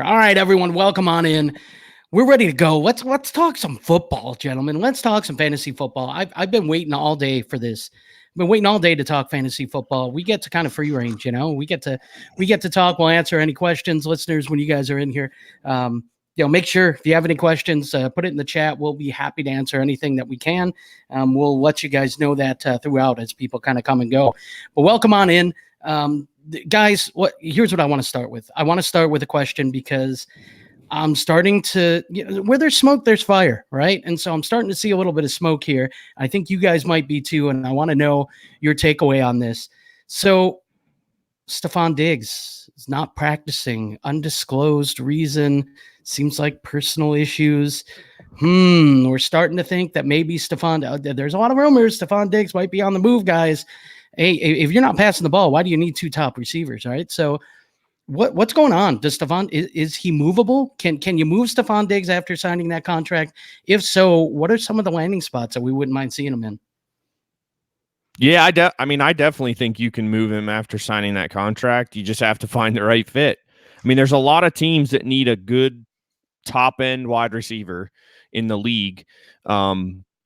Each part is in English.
All right, everyone, welcome on in. We're ready to go. Let's talk some football, gentlemen. Let's talk some fantasy football. I've been waiting all day for this. I've been waiting all day to talk fantasy football. We get to kind of free range, we get to talk. We'll answer any questions, listeners, when you guys are in here. Make sure if you have any questions, put it in the chat. We'll be happy to answer anything that we can. We'll let you guys know that throughout as people kind of come and go. But welcome on in. Guys, here's what I want to start with. I want to start with a question because I'm starting to, where there's smoke, there's fire, right? And so I'm starting to see a little bit of smoke here. I think you guys might be too, and I want to know your takeaway on this. So Stefon Diggs is not practicing, undisclosed reason, seems like personal issues. We're starting to think that maybe there's a lot of rumors Stefon Diggs might be on the move, guys. Hey, if you're not passing the ball, why do you need two top receivers, right? So what's going on? Does Stefon is he movable? Can you move Stefon Diggs after signing that contract? If so, what are some of the landing spots that we wouldn't mind seeing him in? Yeah, I definitely think you can move him after signing that contract. You just have to find the right fit. I mean, there's a lot of teams that need a good top end wide receiver in the league.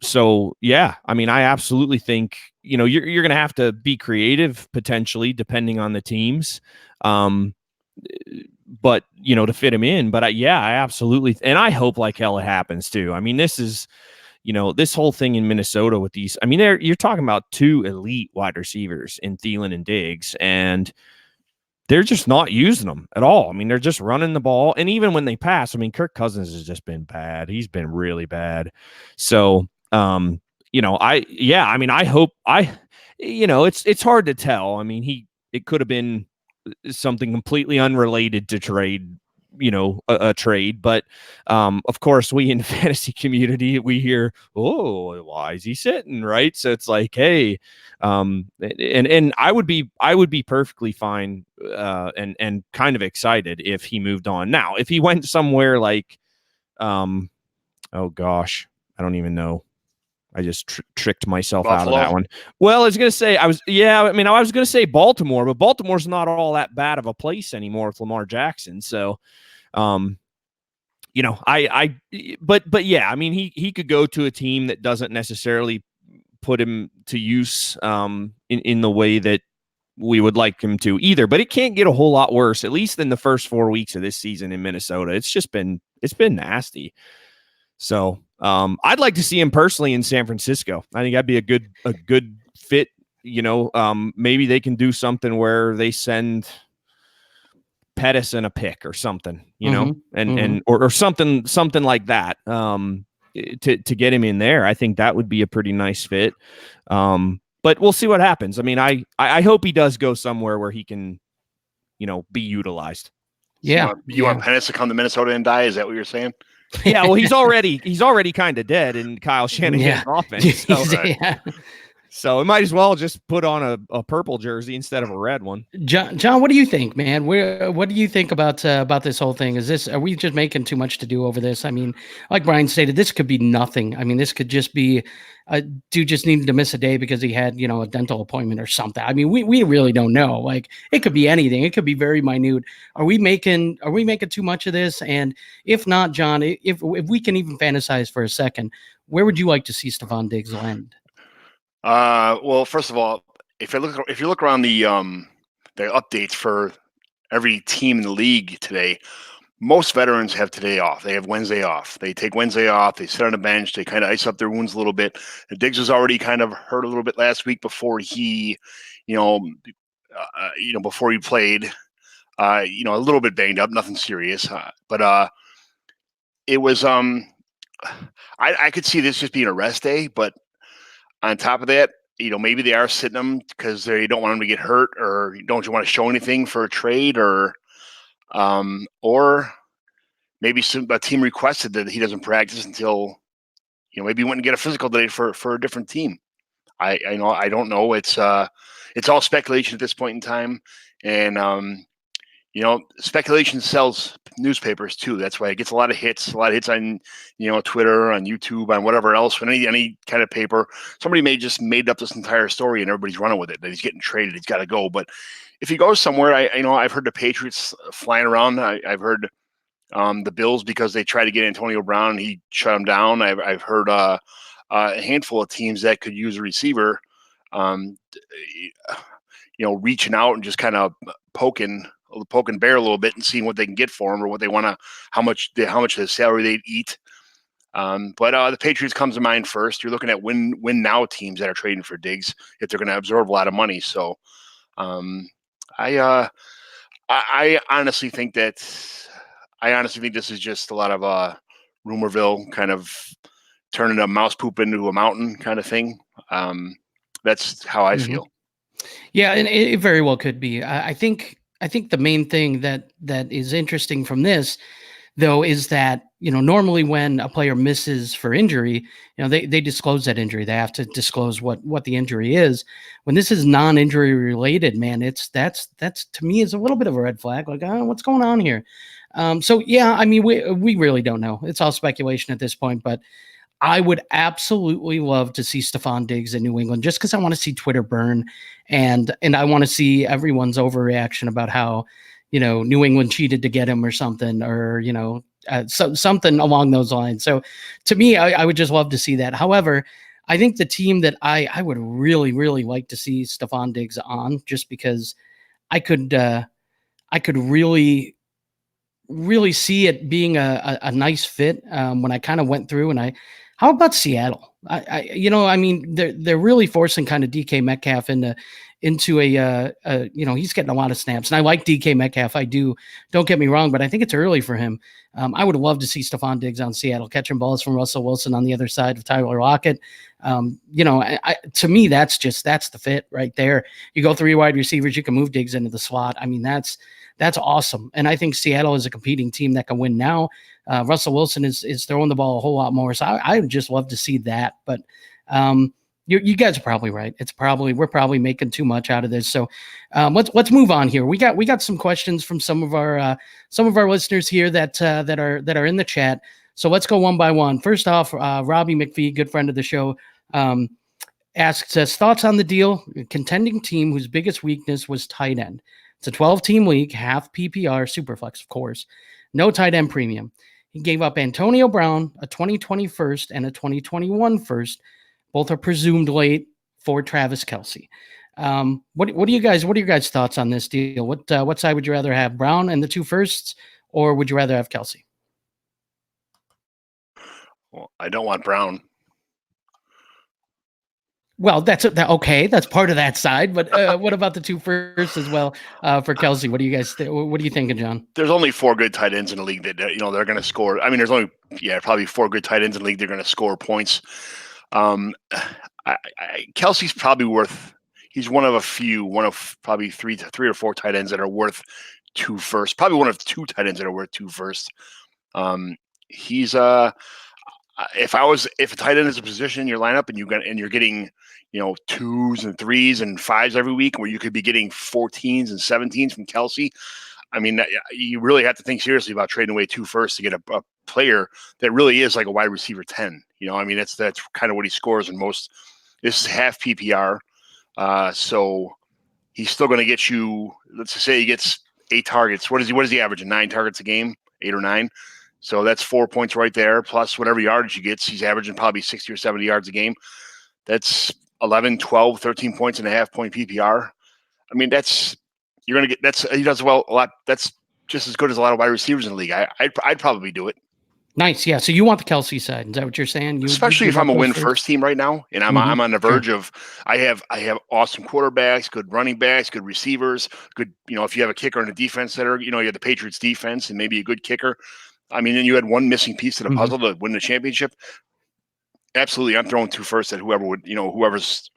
So yeah, I mean, I absolutely think, you're going to have to be creative potentially depending on the teams. But to fit him in, but I absolutely. And I hope like hell it happens too. I mean, this is, this whole thing in Minnesota with these, I mean, you're talking about two elite wide receivers in Thielen and Diggs, and they're just not using them at all. I mean, they're just running the ball. And even when they pass, I mean, Kirk Cousins has just been bad. He's been really bad. So, I hope it's hard to tell. I mean, it could have been something completely unrelated to trade, a trade. But of course, we in the fantasy community, we hear, oh, why is he sitting? Right. So it's like, hey, and I would be perfectly fine and kind of excited if he moved on. Now, if he went somewhere like, oh gosh, I don't even know. I just tricked myself Buffalo. Out of that one. Well, I was going to say Baltimore, but Baltimore's not all that bad of a place anymore with Lamar Jackson. So, but yeah, I mean, he could go to a team that doesn't necessarily put him to use in the way that we would like him to either, but it can't get a whole lot worse, at least in the first 4 weeks of this season in Minnesota. It's been nasty. So I'd like to see him personally in San Francisco. I think that'd be a good fit. Maybe they can do something where they send Pettis a pick or something, or something like that. To get him in there, I think that would be a pretty nice fit. But we'll see what happens. I mean, I hope he does go somewhere where he can, be utilized. Yeah. You want Pettis to come to Minnesota and die? Is that what you're saying? Yeah, well, he's already kind of dead in Kyle Shanahan's offense. So, so it might as well just put on a purple jersey instead of a red one. John, what do you think, man? What do you think about this whole thing? Are we just making too much to do over this? I mean, like Brian stated, this could be nothing. I mean, this could just be a dude just needed to miss a day because he had, a dental appointment or something. I mean, we really don't know. Like, it could be anything. It could be very minute. Are we making too much of this? And if not, John, if we can even fantasize for a second, where would you like to see Stefon Diggs land? Well, first of all, if you look around the updates for every team in the league today, most veterans have today off. They have Wednesday off. They take Wednesday off. They sit on the bench. They kind of ice up their wounds a little bit. And Diggs was already kind of hurt a little bit last week before he, before he played. A little bit banged up, nothing serious. But it was I could see this just being a rest day, but on top of that, maybe they are sitting him because they don't want him to get hurt, or don't you want to show anything for a trade, or maybe a team requested that he doesn't practice until, maybe he went and get a physical today for a different team. I don't know. It's all speculation at this point in time, and speculation sells newspapers too. That's why it gets a lot of hits on, Twitter, on YouTube, on whatever else. When any kind of paper, somebody made up this entire story and everybody's running with it, that he's getting traded, he's got to go. But if he goes somewhere, I've heard the Patriots flying around. I've heard The Bills, because they tried to get Antonio Brown, he shut them down. I've heard a handful of teams that could use a receiver, reaching out and just kind of poking bear a little bit and seeing what they can get for him or what they want to, how much of the salary they'd eat. But the Patriots comes to mind first. You're looking at win now teams that are trading for Diggs if they're going to absorb a lot of money. So I honestly think this is just a lot of rumorville, kind of turning a mouse poop into a mountain kind of thing. That's how I feel. Yeah, and it very well could be. I think the main thing that is interesting from this, though, is that, normally when a player misses for injury, they disclose that injury. They have to disclose what the injury is. When this is non-injury related, man, that's to me is a little bit of a red flag. Like, what's going on here? So yeah, I mean, we really don't know. It's all speculation at this point, but I would absolutely love to see Stephon Diggs in New England, just because I want to see Twitter burn, and I want to see everyone's overreaction about how, New England cheated to get him or something, or something along those lines. So to me, I would just love to see that. However, I think the team that I would really, really like to see Stephon Diggs on, just because I could really see it being a nice fit. When I kind of went through and how about Seattle? I mean, they're really forcing kind of DK Metcalf into he's getting a lot of snaps, and I like DK Metcalf. I do. Don't get me wrong, but I think it's early for him. I would love to see Stephon Diggs on Seattle catching balls from Russell Wilson on the other side of Tyler Lockett. To me, that's the fit right there. You go 3 wide receivers, you can move Diggs into the slot. I mean, that's awesome. And I think Seattle is a competing team that can win now. Russell Wilson is throwing the ball a whole lot more. So I would just love to see that. But you guys are probably right. We're probably making too much out of this. So let's move on here. We got some questions from some of our listeners here that are in the chat. So let's go one by one. First off, Robbie McPhee, good friend of the show, asks us thoughts on the deal. A contending team whose biggest weakness was tight end. It's a 12-team league, half PPR, Superflex, of course. No tight end premium. He gave up Antonio Brown, a 2020 first and a 2021 first. Both are presumed late for Travis Kelce. What are you guys' thoughts on this deal? What side would you rather have, Brown and the 2 firsts, or would you rather have Kelce? Well, I don't want Brown. Well, that's okay. That's part of that side. But what about the 2 firsts as well for Kelce? What do you guys what are you thinking, John? There's only 4 good tight ends in the league that they're going to score. I mean, there's only probably 4 good tight ends in the league. They're going to score points. Kelce's probably worth. He's one of probably three or 4 tight ends that are worth 2 firsts. Probably one of 2 tight ends that are worth 2 firsts. He's if a tight end is a position in your lineup and you're getting 2s and 3s and 5s every week, where you could be getting 14s and 17s from Kelce. I mean, you really have to think seriously about trading away 2 firsts to get a player that really is like a wide receiver 10. I mean, that's kind of what he scores in most. This is half PPR, so he's still going to get you. Let's just say he gets 8 targets. What is he averaging? 9 targets a game, 8 or 9. So that's 4 points right there, plus whatever yardage he gets. He's averaging probably 60 or 70 yards a game. That's 11, 12, 13 points and a half point PPR. I mean, he does well a lot. That's just as good as a lot of wide receivers in the league. I'd probably do it. Nice. Yeah. So you want the Kelce side. Is that what you're saying? Especially if I'm a win first team right now, and I'm on the verge of, I have awesome quarterbacks, good running backs, good receivers, good, if you have a kicker and a defense that are, you have the Patriots defense and maybe a good kicker. I mean, and you had one missing piece to the puzzle to win the championship. Absolutely. I'm throwing 2 firsts at whoever would, whoever's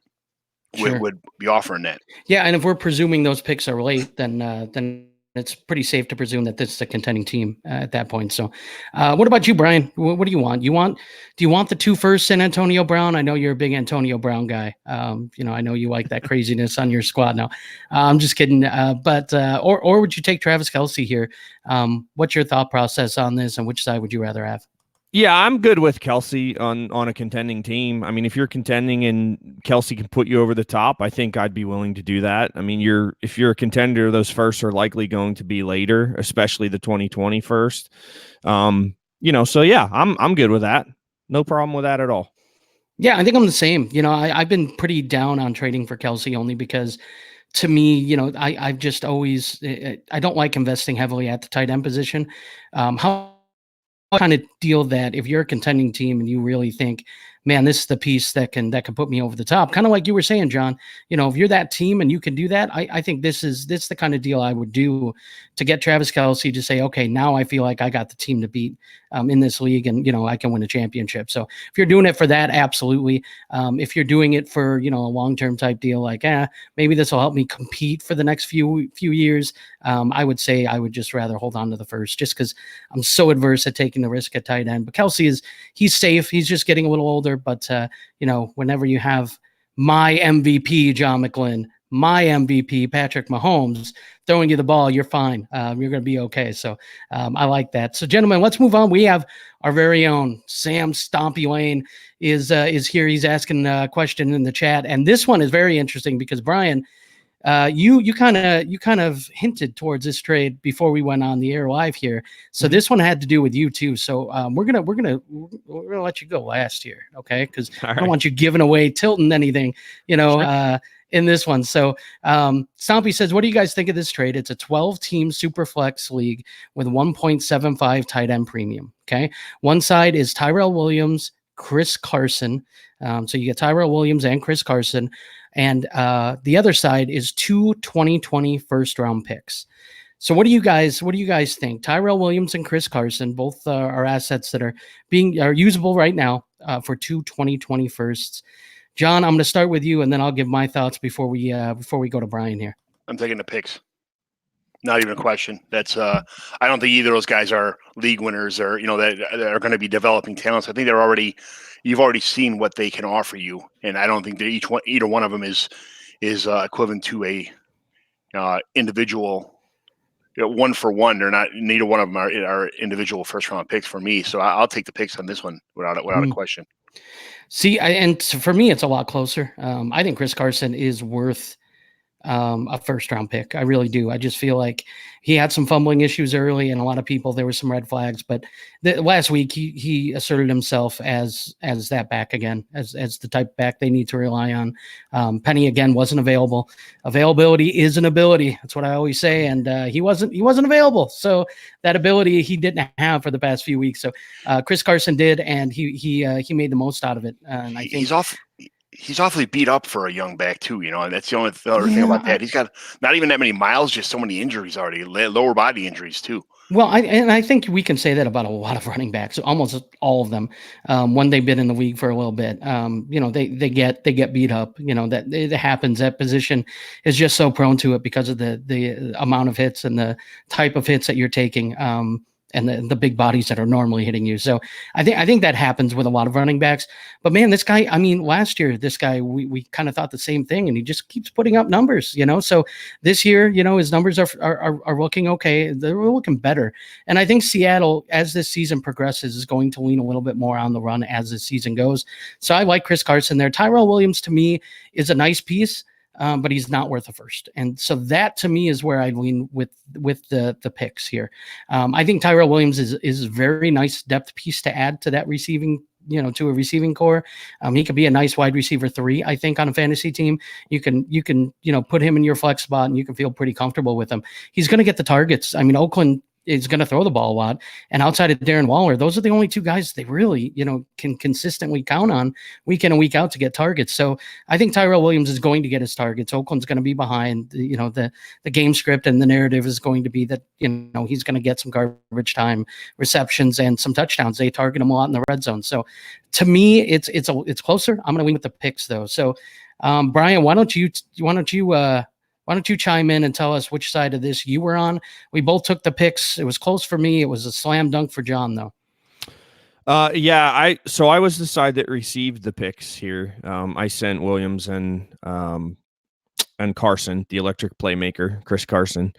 would be offering that. Yeah. And if we're presuming those picks are late, then it's pretty safe to presume that this is a contending team at that point. So what about you, Brian? What do you want? Do you want the 2 firsts in Antonio Brown? I know you're a big Antonio Brown guy. I know you like that craziness on your squad now. I'm just kidding. But would you take Travis Kelce here? What's your thought process on this, and which side would you rather have? Yeah, I'm good with Kelsey on a contending team. I mean, if you're contending and Kelsey can put you over the top, I think I'd be willing to do that. I mean, if you're a contender, those firsts are likely going to be later, especially the 2020 first. So yeah, I'm good with that. No problem with that at all. Yeah, I think I'm the same. I've been pretty down on trading for Kelsey only because to me, I've just always I don't like investing heavily at the tight end position. How kind of deal that if you're a contending team and you really think, man, this is the piece that can put me over the top, kind of like you were saying, John. If you're that team and you can do that, I think this is the kind of deal I would do to get Travis Kelsey to say, okay, now I feel like I got the team to beat in this league, and I can win a championship. So if you're doing it for that, absolutely. If you're doing it for a long-term type deal, like maybe this will help me compete for the next few years, I would say I would just rather hold on to the first, just because I'm so adverse at taking the risk at tight end. But Kelsey he's safe. He's just getting a little older. But whenever you have my MVP, John McGlynn, my MVP, Patrick Mahomes, throwing you the ball, you're fine. You're going to be okay. So I like that. So, gentlemen, let's move on. We have our very own Sam Stompy Lane is here. He's asking a question in the chat, and this one is very interesting because Brian, you kind of hinted towards this trade before we went on the air live here. So this one had to do with you too. So we're gonna let you go last here, okay? Because I don't want you giving away, tilting anything, Sure. In this one. So Stompy says, what do you guys think of this trade? It's a 12-team super flex league with 1.75 tight end premium. Okay, one side is Tyrell Williams, Chris Carson. So you get Tyrell Williams and Chris Carson. And the other side is 2 2020 first round picks. So what do you guys think? Tyrell Williams and Chris Carson, both are assets that are usable right now for 2 2020 firsts. John, I'm going to start with you, and then I'll give my thoughts before we go to Brian here. I'm taking the picks. Not even a question. That's I don't think either of those guys are league winners or that are going to be developing talents. I think you've already seen what they can offer you, and I don't think that either one of them is equivalent to a individual one for one. They're not. Neither one of them are individual first round picks for me. So I'll take the picks on this one without a question. See, and for me, it's a lot closer. I think Chris Carson is worth a first round pick. I really do. I just feel like he had some fumbling issues early, and a lot of people, there were some red flags, but last week he asserted himself as that back again, as the type of back they need to rely on. Penny again wasn't available. Availability is an ability. That's what I always say. And he wasn't available. So that ability he didn't have for the past few weeks. So Chris Carson did, and he made the most out of it. And I think he's awfully beat up for a young back too, and that's the other thing about that. He's got not even that many miles, just so many injuries already, lower body injuries too. Well, I think we can say that about a lot of running backs, almost all of them. When they've been in the league for a little bit, they get beat up. That it happens. That position is just so prone to it because of the amount of hits and the type of hits that you're taking. And the big bodies that are normally hitting you. So I think that happens with a lot of running backs. But man, this guy, last year, this guy, we kind of thought the same thing, and he just keeps putting up numbers, So this year, his numbers are looking okay. They're looking better. And I think Seattle, as this season progresses, is going to lean a little bit more on the run as the season goes. So I like Chris Carson there. Tyrell Williams, to me, is a nice piece. But he's not worth a first. And so that to me is where I lean with the picks here. I think Tyrell Williams is a very nice depth piece to add to that receiving, to a receiving core. He could be a nice wide receiver 3, I think, on a fantasy team. You can put him in your flex spot and you can feel pretty comfortable with him. He's going to get the targets. Oakland is going to throw the ball a lot. And outside of Darren Waller, those are the only two guys they really, can consistently count on week in and week out to get targets. So I think Tyrell Williams is going to get his targets. Oakland's going to be behind. The game script and the narrative is going to be that, he's going to get some garbage time receptions and some touchdowns. They target him a lot in the red zone. So to me, it's closer. I'm going to lean with the picks though. So Brian, why don't you chime in and tell us which side of this you were on? We both took the picks. It was close for me. It was a slam dunk for John, though. I was the side that received the picks here. I sent Williams and Carson, the electric playmaker, Chris Carson.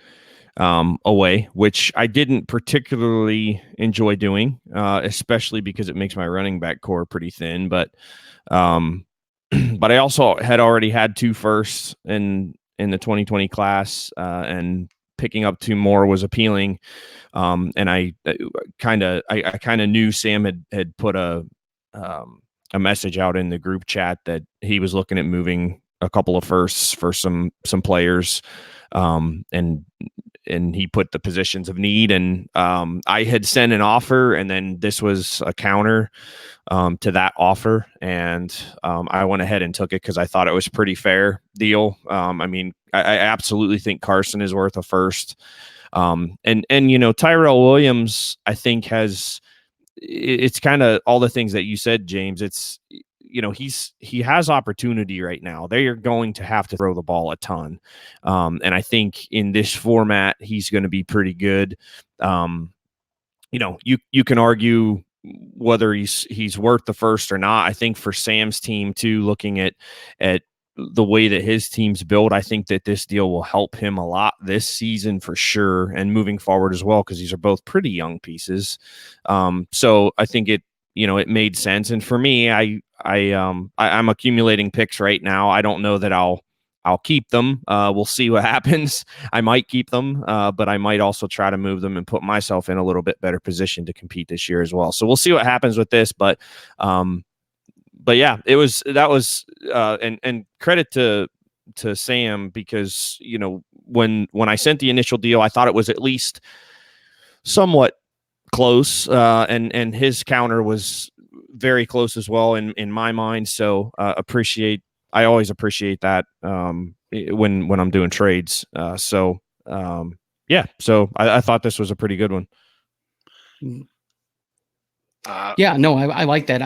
away, which I didn't particularly enjoy doing, especially because it makes my running back core pretty thin. But but I also had already had 2 firsts in the 2020 class, and picking up 2 more was appealing. And I kind of knew Sam had put a message out in the group chat that he was looking at moving a couple of firsts for some players, and he put the positions of need, and I had sent an offer, and then this was a counter to that offer, and I went ahead and took it because I thought it was pretty fair deal. I mean, I absolutely think Carson is worth a first, and Tyrell Williams, I think it's kind of all the things that you said, James. It's he has opportunity right now. They are going to have to throw the ball a ton. And I think in this format, he's going to be pretty good. You can argue whether he's worth the first or not. I think for Sam's team too, looking at the way that his team's built, I think that this deal will help him a lot this season for sure, and moving forward as well, because these are both pretty young pieces. So I think it made sense. And for me, I'm accumulating picks right now. I don't know that I'll keep them. We'll see what happens. I might keep them, but I might also try to move them and put myself in a little bit better position to compete this year as well. So we'll see what happens with this. But yeah, and credit to Sam, because when I sent the initial deal, I thought it was at least somewhat close, and his counter was very close as well in my mind. So I always appreciate that when I'm doing trades. So I thought this was a pretty good one. Yeah, no, I like that.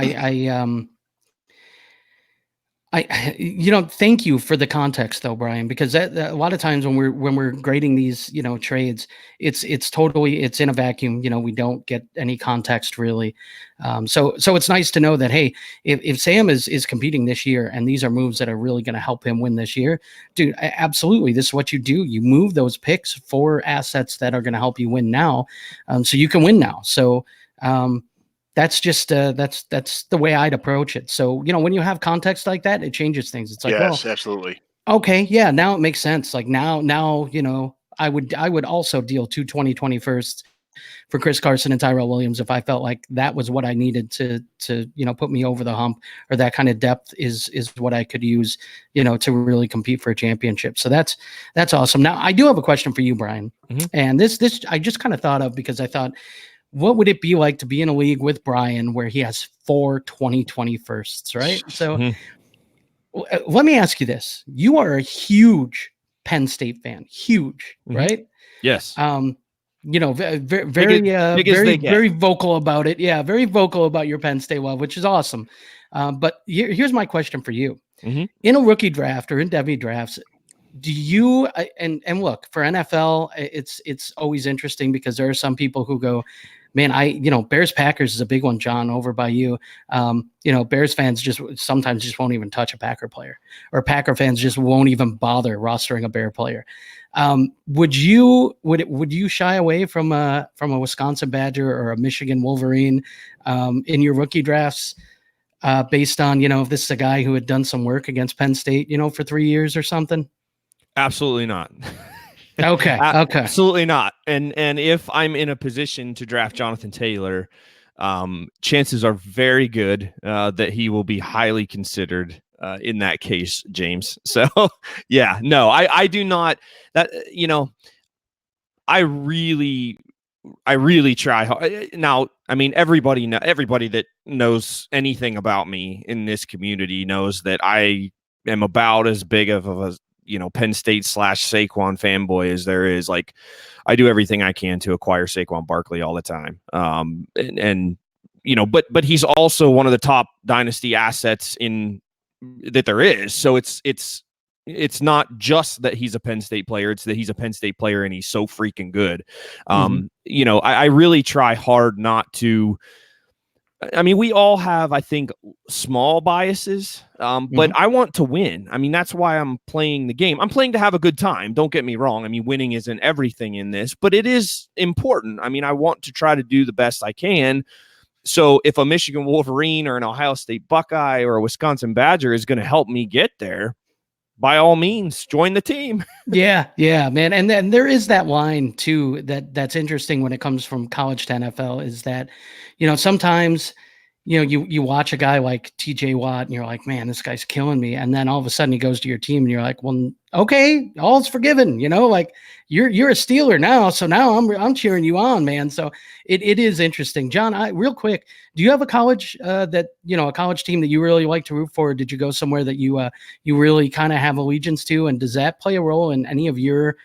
Thank you for the context though, Brian, because that a lot of times when we're grading these, trades, it's in a vacuum. We don't get any context really. So it's nice to know that, hey, if Sam is competing this year and these are moves that are really going to help him win this year, dude, absolutely. This is what you do. You move those picks for assets that are going to help you win now. So you can win now. So, that's just that's the way I'd approach it. So, when you have context like that, it changes things. It's like, yes, well, absolutely. Okay. Yeah. Now it makes sense. Like now, I would also deal 2 2020 firsts for Chris Carson and Tyrell Williams if I felt like that was what I needed to put me over the hump, or that kind of depth is what I could use, to really compete for a championship. So that's awesome. Now I do have a question for you, Brian. Mm-hmm. And this I just kind of thought of because I thought, what would it be like to be in a league with Brian where he has 4 2020 firsts, right? So let me ask you this. You are a huge Penn State fan, huge, right? Yes. Very vocal about it. Yeah, very vocal about your Penn State love, which is awesome. But here's my question for you. Mm-hmm. In a rookie draft or in Devy drafts, do you and look, for NFL, it's always interesting because there are some people who go, man, Bears Packers is a big one, John, over by you. Bears fans sometimes just won't even touch a Packer player, or Packer fans just won't even bother rostering a Bear player. Would you shy away from a Wisconsin Badger or a Michigan Wolverine in your rookie drafts based on, if this is a guy who had done some work against Penn State, for 3 years or something? Absolutely not. Okay. Absolutely not. And if I'm in a position to draft Jonathan Taylor, chances are very good that he will be highly considered in that case, James. So yeah, no, I do not. That I really try hard. Now, I mean, everybody that knows anything about me in this community knows that I am about as big of a Penn State / Saquon fanboy as there is. Like, I do everything I can to acquire Saquon Barkley all the time. But he's also one of the top dynasty assets that there is. So it's not just that he's a Penn State player. It's that he's a Penn State player and he's so freaking good. I really try hard not to I mean, we all have, I think, small biases, but I want to win. I mean, that's why I'm playing the game. I'm playing to have a good time. Don't get me wrong. I mean, winning isn't everything in this, but it is important. I mean, I want to try to do the best I can. So if a Michigan Wolverine or an Ohio State Buckeye or a Wisconsin Badger is going to help me get there, by all means, join the team. Yeah, man. And then there is that line too that's interesting when it comes from college to NFL is that, sometimes, you watch a guy like TJ Watt and you're like, man, this guy's killing me. And then all of a sudden he goes to your team and you're like, well, okay, all's forgiven, like you're a Steeler now. So now I'm cheering you on, man. So it is interesting. John, real quick, do you have a college a college team that you really like to root for? Or did you go somewhere that you really kind of have allegiance to? And does that play a role in any of your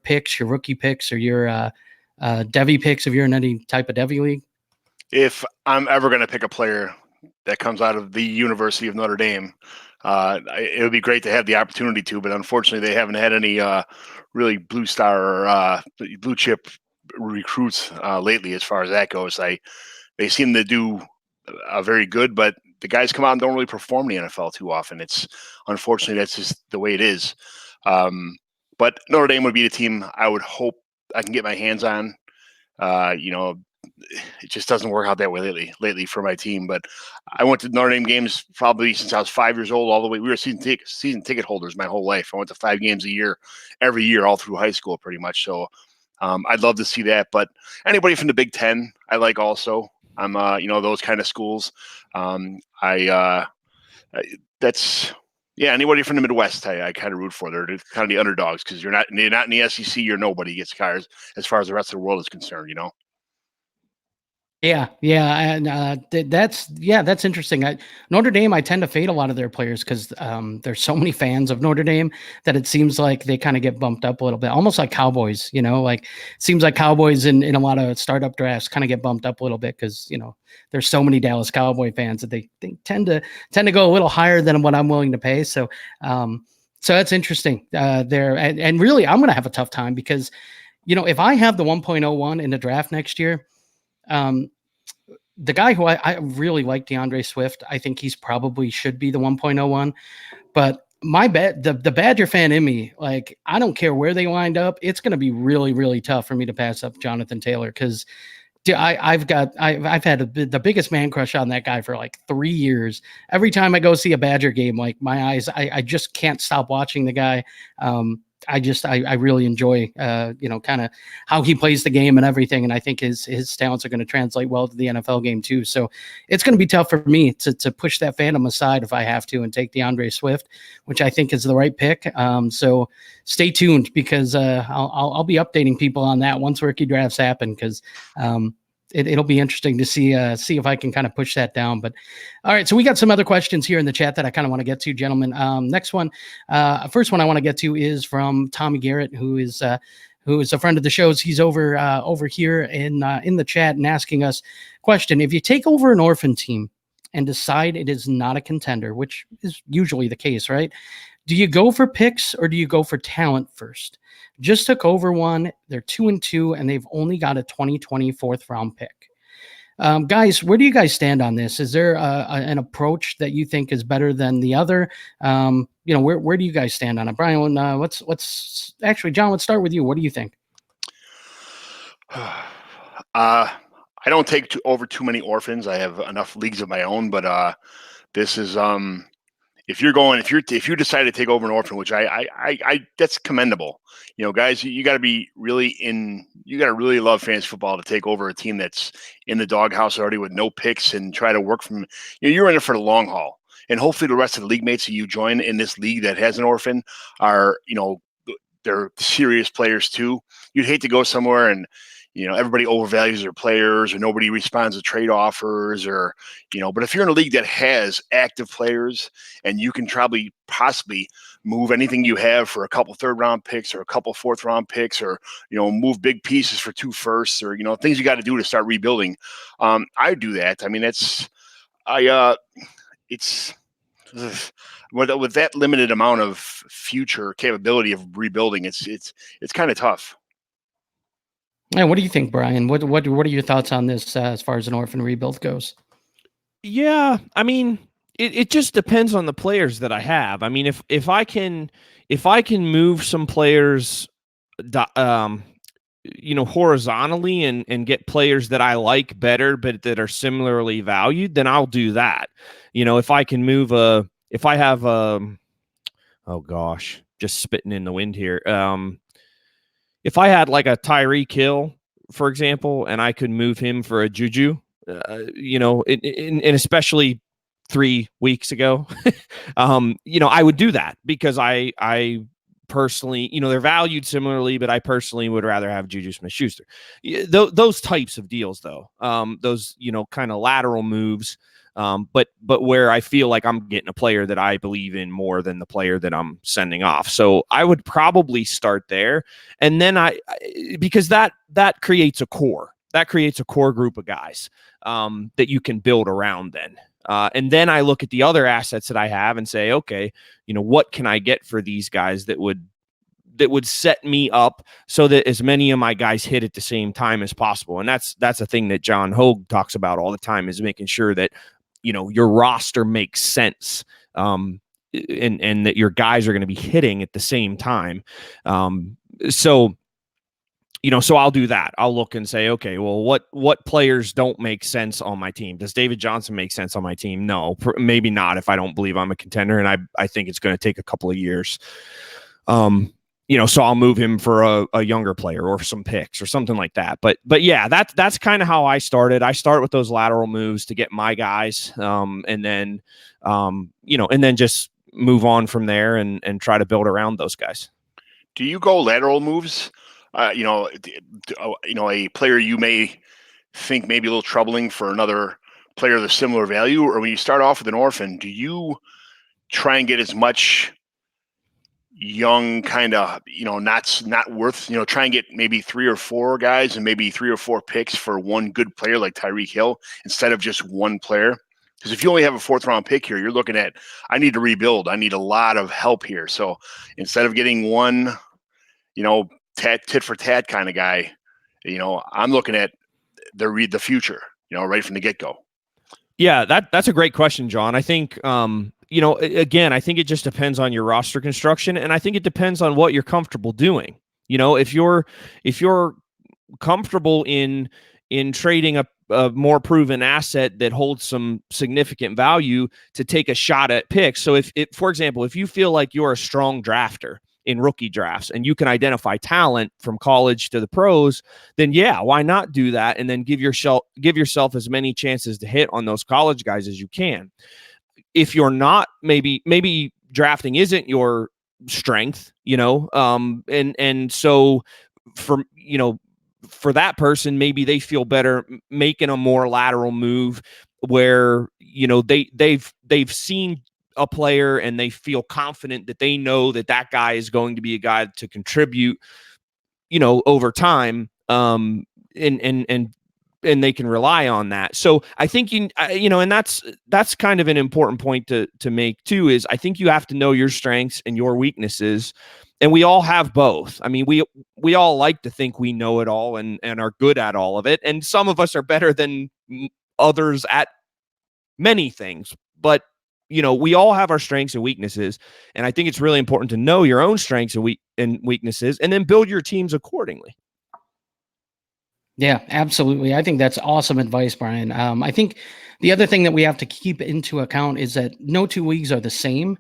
picks, your rookie picks, or your Devy picks if you're in any type of Devy league? If I'm ever going to pick a player that comes out of the University of Notre Dame, it would be great to have the opportunity to, but unfortunately they haven't had any really blue star or blue chip recruits lately as far as that goes. They seem to do very good, but the guys come out and don't really perform in the NFL too often. It's unfortunately that's just the way it is. But Notre Dame would be the team I would hope I can get my hands on. It just doesn't work out that way lately for my team. But I went to Notre Dame games probably since I was 5 years old, all the way. We were season ticket holders my whole life. I went to 5 games a year, every year, all through high school, pretty much. So I'd love to see that. But anybody from the Big Ten, I like also. I'm, those kind of schools. Anybody from the Midwest, I kind of root for. They're kind of the underdogs because you're not in the SEC. You're nobody gets cars as far as the rest of the world is concerned. Yeah, and that's interesting. Notre Dame, I tend to fade a lot of their players because there's so many fans of Notre Dame that it seems like they kind of get bumped up a little bit, almost like Cowboys. Like seems like Cowboys in a lot of startup drafts kind of get bumped up a little bit because there's so many Dallas Cowboy fans that they tend to go a little higher than what I'm willing to pay. So that's interesting there, and really I'm going to have a tough time because if I have the 1.01 in the draft next year. The guy who I really like, DeAndre Swift, I think he's probably should be the 1.01. But the Badger fan in me, like, I don't care where they wind up. It's going to be really, really tough for me to pass up Jonathan Taylor because I've had the biggest man crush on that guy for like 3 years. Every time I go see a Badger game, like my eyes, I just can't stop watching the guy. I really enjoy, kind of how he plays the game and everything. And I think his talents are going to translate well to the NFL game too. So it's going to be tough for me to push that fandom aside if I have to and take DeAndre Swift, which I think is the right pick. So stay tuned because I'll be updating people on that once rookie drafts happen because it'll be interesting to see if I can kind of push that down. But all right, so we got some other questions here in the chat that I kind of want to get to, gentlemen. Next one, first one I want to get to is from Tommy Garrett, who is a friend of the shows. He's over here in the chat and asking us question: if you take over an orphan team and decide it is not a contender, which is usually the case, right? Do you go for picks or do you go for talent first? Just took over one. They're 2-2, and they've only got a 2020 4th round pick. Guys, where do you guys stand on this? Is there an approach that you think is better than the other? Where do you guys stand on it? Brian, let's actually, John, let's start with you. What do you think? I don't take over too many orphans. I have enough leagues of my own, but this is if you decide to take over an orphan, which I that's commendable. Guys, you got to really love fantasy football to take over a team that's in the doghouse already with no picks and try to work from. You're in it for the long haul, and hopefully the rest of the league mates that you join in this league that has an orphan are they're serious players too. You'd hate to go somewhere and everybody overvalues their players or nobody responds to trade offers or, but if you're in a league that has active players and you can possibly move anything you have for a couple 3rd round picks or a couple 4th round picks or, move big pieces for 2 firsts or, things you got to do to start rebuilding. I do that. I mean, with that limited amount of future capability of rebuilding, it's kind of tough. And what do you think, Brian? What are your thoughts on this as far as an orphan rebuild goes? Yeah, I mean, it just depends on the players that I have. I mean, if I can move some players, horizontally and get players that I like better, but that are similarly valued, then I'll do that. If I can move if I have oh gosh, just spitting in the wind here. If I had like a Tyreek Hill, for example, and I could move him for a Juju, and especially 3 weeks ago, I would do that because I personally, they're valued similarly, but I personally would rather have Juju Smith-Schuster. Those types of deals, though, those kind of lateral moves. But where I feel like I'm getting a player that I believe in more than the player that I'm sending off. So I would probably start there. And then because that creates a core. That creates a core group of guys that you can build around then. And then I look at the other assets that I have and say, okay, what can I get for these guys that would set me up so that as many of my guys hit at the same time as possible. And that's a thing that John Hogue talks about all the time, is making sure that your roster makes sense, and that your guys are going to be hitting at the same time. So I'll do that. I'll look and say, okay, well, what players don't make sense on my team? Does David Johnson make sense on my team? No, maybe not if I don't believe I'm a contender, and I think it's going to take a couple of years. So I'll move him for a younger player or some picks or something like that. But yeah, that's kind of how I started. I start with those lateral moves to get my guys, and then just move on from there and try to build around those guys. Do you go lateral moves? A player you may think maybe a little troubling for another player of the similar value, or when you start off with an orphan, do you try and get as much young kind of, not worth, try and get maybe 3 or 4 guys and maybe 3 or 4 picks for one good player like Tyreek Hill instead of just one player? Because if you only have a 4th round pick here, you're looking at, I need to rebuild. I need a lot of help here. So instead of getting one, tit for tat kind of guy, I'm looking at the future, right from the get go. Yeah, that's a great question, John. I think, again, I think it just depends on your roster construction, and I think it depends on what you're comfortable doing. If you're comfortable in trading a more proven asset that holds some significant value to take a shot at picks. So for example, if you feel like you're a strong drafter in rookie drafts and you can identify talent from college to the pros, then yeah, why not do that? And then give yourself as many chances to hit on those college guys as you can. If you're not, maybe drafting isn't your strength, and so for that person, maybe they feel better making a more lateral move where, they've seen a player and they feel confident that they know that guy is going to be a guy to contribute, over time. And they can rely on that. So I think, and that's kind of an important point to make too, is I think you have to know your strengths and your weaknesses. And we all have both. I mean, we all like to think we know it all and are good at all of it. And some of us are better than others at many things, but we all have our strengths and weaknesses. And I think it's really important to know your own strengths and weaknesses and then build your teams accordingly. Yeah, absolutely. I think that's awesome advice, Brian. I think the other thing that we have to keep into account is that no 2 leagues are the same.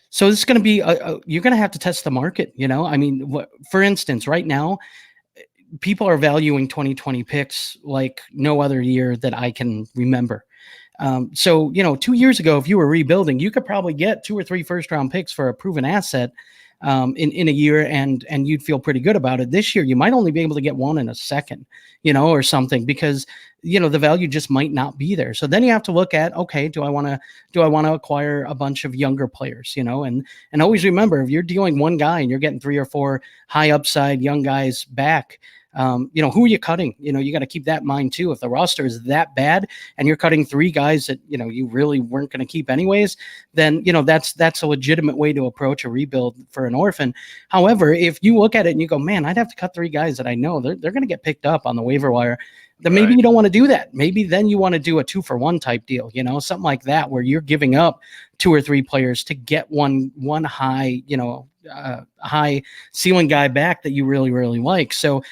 So this is going to be, you're going to have to test the market. I mean, for instance, right now, people are valuing 2020 picks like no other year that I can remember. So 2 years ago, if you were rebuilding, you could probably get 2 or 3 first-round picks for a proven asset in a year, and you'd feel pretty good about it. This year, you might only be able to get 1 in a second, or something, because the value just might not be there. So then you have to look at, okay, do I want to acquire a bunch of younger players, and always remember, if you're dealing one guy and you're getting 3 or 4 high upside young guys back, who are you cutting? You got to keep that in mind too. If the roster is that bad and you're cutting 3 guys that, you really weren't going to keep anyways, then, that's a legitimate way to approach a rebuild for an orphan. However, if you look at it and you go, man, I'd have to cut 3 guys that I know they're going to get picked up on the waiver wire, then maybe you don't want to do that. Maybe then you want to do a 2-for-1 type deal, something like that, where you're giving up 2 or 3 players to get one high, high ceiling guy back that you really, really like. So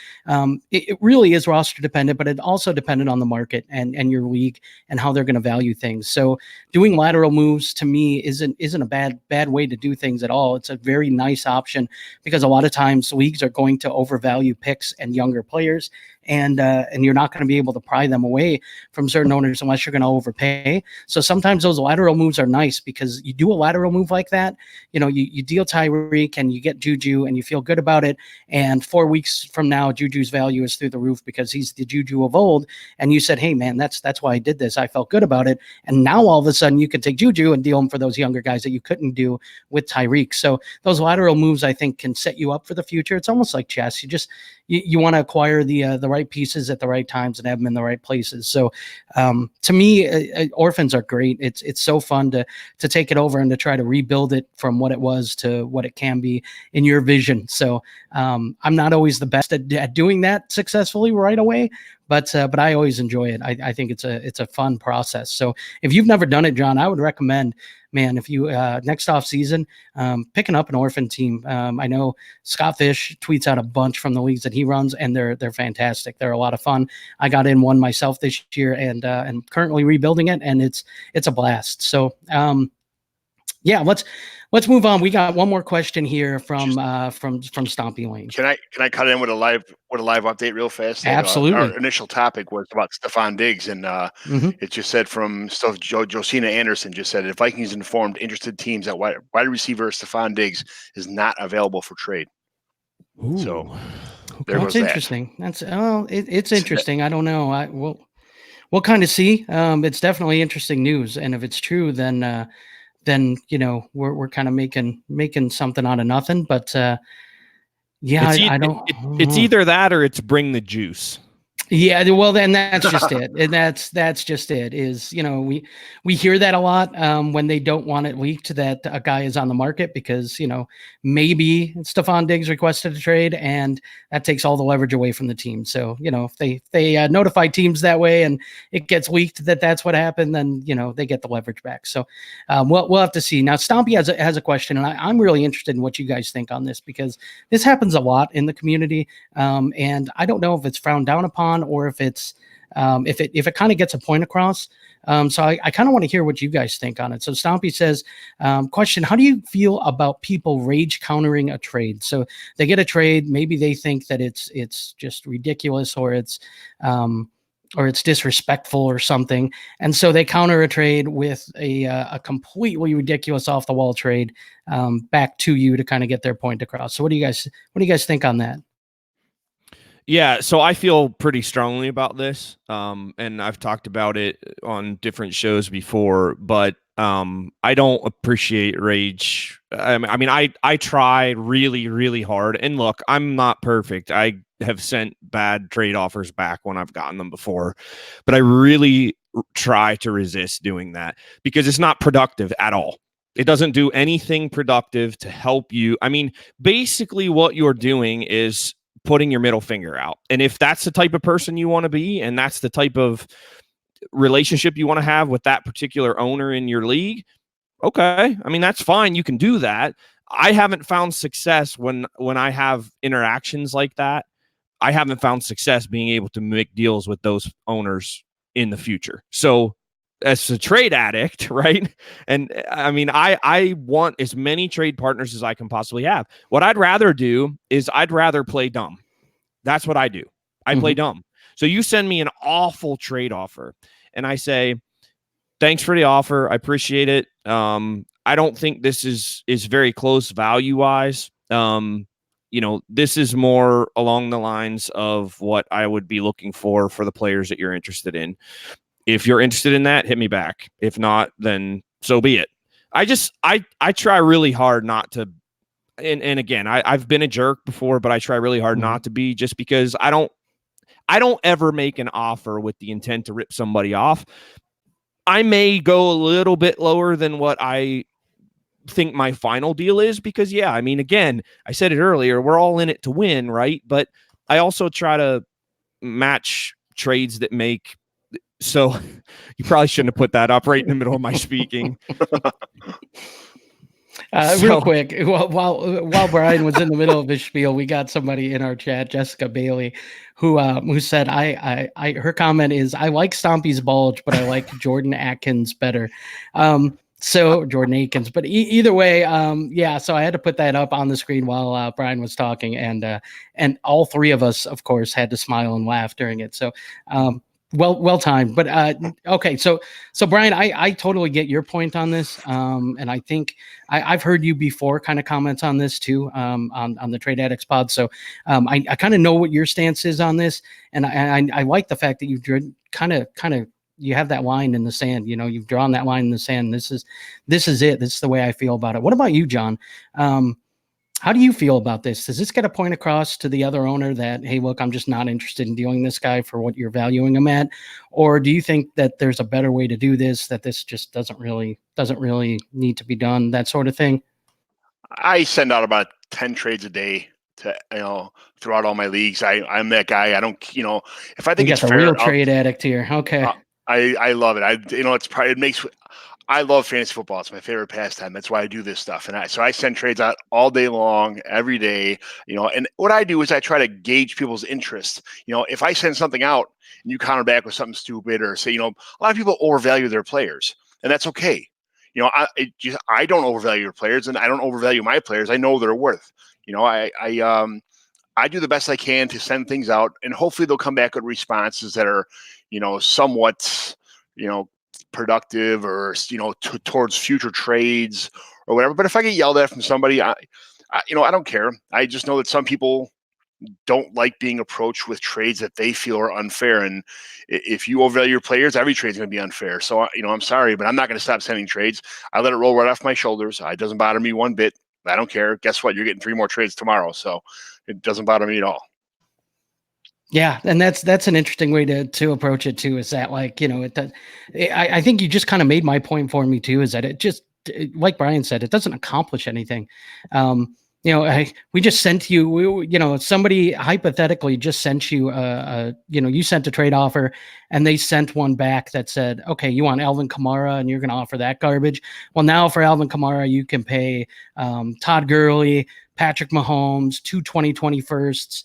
it really is roster dependent, but it also dependent on the market and your league and how they're going to value things. So doing lateral moves to me isn't a bad way to do things at all. It's a very nice option because a lot of times leagues are going to overvalue picks and younger players. And you're not going to be able to pry them away from certain owners unless you're going to overpay. So sometimes those lateral moves are nice because you do a lateral move like that, you deal Tyreek and you get Juju and you feel good about it. And 4 weeks from now, Juju's value is through the roof because he's the Juju of old. And you said, hey man, that's why I did this. I felt good about it. And now all of a sudden you can take Juju and deal him for those younger guys that you couldn't do with Tyreek. So those lateral moves, I think, can set you up for the future. It's almost like chess. You want to acquire the right pieces at the right times and have them in the right places. So to me, orphans are great. It's so fun to take it over and to try to rebuild it from what it was to what it can be in your vision. So I'm not always the best at doing that successfully right away, but I always enjoy it. I think it's a fun process. So if you've never done it, John, I would recommend, man, if you next off season, picking up an orphan team. I know Scott Fish tweets out a bunch from the leagues that he runs, and they're fantastic. They're a lot of fun. I got in one myself this year, and currently rebuilding it, and it's a blast. So yeah, let's move on. We got one more question here from Stompy Lane. Can I cut in with a live update real fast? Absolutely. Our initial topic was about Stephon Diggs, and it just said from Josina Anderson just said, if Vikings informed interested teams that wide receiver Stephon Diggs is not available for trade. Ooh. So there That's goes interesting. That. It's interesting. I don't know. We'll kind of see. It's definitely interesting news, and if it's true, then we're kind of making something out of nothing. But I don't. It's either that or it's bring the juice. Yeah, well, then that's just it, and that's just it. Is we hear that a lot when they don't want it leaked that a guy is on the market because maybe Stephon Diggs requested a trade, and that takes all the leverage away from the team. So if they notify teams that way and it gets leaked that that's what happened, then they get the leverage back. So we'll have to see. Now Stompy has a question, and I'm really interested in what you guys think on this because this happens a lot in the community, and I don't know if it's frowned down upon or if it's if it kind of gets a point across. So I kind of want to hear what you guys think on it. So Stompy says, question, how do you feel about people rage countering a trade? So they get a trade, maybe they think that it's just ridiculous or it's disrespectful or something. And so they counter a trade with a completely ridiculous off the wall trade back to you to kind of get their point across. So what do you guys think on that? Yeah, so I feel pretty strongly about this, and I've talked about it on different shows before, but I don't appreciate rage. I mean, I try really, really hard, and look, I'm not perfect. I have sent bad trade offers back when I've gotten them before, but I really try to resist doing that because it's not productive at all. It doesn't do anything productive to help you. I mean, basically what you're doing is putting your middle finger out. And if that's the type of person you want to be, and that's the type of relationship you want to have with that particular owner in your league, okay. I mean, that's fine. You can do that. I haven't found success when I have interactions like that. I haven't found success being able to make deals with those owners in the future. So as a trade addict, right? And I mean, I want as many trade partners as I can possibly have. What I'd rather do is I'd rather play dumb. That's what I do. I play dumb. So you send me an awful trade offer and I say, thanks for the offer. I appreciate it. I don't think this is very close value wise. This is more along the lines of what I would be looking for the players that you're interested in. If you're interested in that, hit me back. If not, then so be it. I try really hard not to, and again, I've been a jerk before, but I try really hard not to be, just because I don't I don't ever make an offer with the intent to rip somebody off. I may go a little bit lower than what I think my final deal is, because I mean, again, I said it earlier, we're all in it to win, right? But I also try to match trades that make, so you probably shouldn't have put that up right in the middle of my speaking. Real quick, while Brian was in the middle of his spiel, we got somebody in our chat, Jessica Bailey, who said, I her comment is, I like Stompy's bulge, but I like Jordan Atkins better. So Jordan Akins, but either way, so I had to put that up on the screen while Brian was talking, and all three of us, of course, had to smile and laugh during it. So, well timed. But okay, so Brian, I totally get your point on this, and I think I've heard you before kind of comments on this too, on the Trade Addicts pod. So I kind of know what your stance is on this, and I like the fact that you've kind of you have that line in the sand. You know, you've drawn that line in the sand. This is it. This is the way I feel about it. What about you, John? How do you feel about this? Does this get a point across to the other owner that, hey, look, I'm just not interested in dealing this guy for what you're valuing him at? Or do you think that there's a better way to do this, that this just doesn't really need to be done, that sort of thing? I send out about 10 trades a day to, throughout all my leagues. I'm that guy. I don't, if I think it's fair, real trade addict here. Okay. I love it. It's probably, I love fantasy football. It's my favorite pastime. That's why I do this stuff. And so I send trades out all day long, every day, and what I do is I try to gauge people's interest. If I send something out and you counter back with something stupid, or say, a lot of people overvalue their players, and that's okay. I don't overvalue your players, and I don't overvalue my players. I know their worth. I do the best I can to send things out, and hopefully they'll come back with responses that are, somewhat, productive, or towards future trades or whatever. But if I get yelled at from somebody, I don't care. I just know that some people don't like being approached with trades that they feel are unfair. And if you overvalue your players, every trade's going to be unfair. So, I'm sorry, but I'm not going to stop sending trades. I let it roll right off my shoulders. It doesn't bother me one bit. I don't care. Guess what? You're getting 3 more trades tomorrow. So it doesn't bother me at all. Yeah, and that's an interesting way to approach it too. Is that, like, I think you just kind of made my point for me too. Is that it just, like Brian said, it doesn't accomplish anything. We just sent you, somebody hypothetically just sent you, you sent a trade offer, and they sent one back that said, okay, you want Alvin Kamara, and you're going to offer that garbage. Well, now for Alvin Kamara, you can pay Todd Gurley, Patrick Mahomes, 2 2021sts,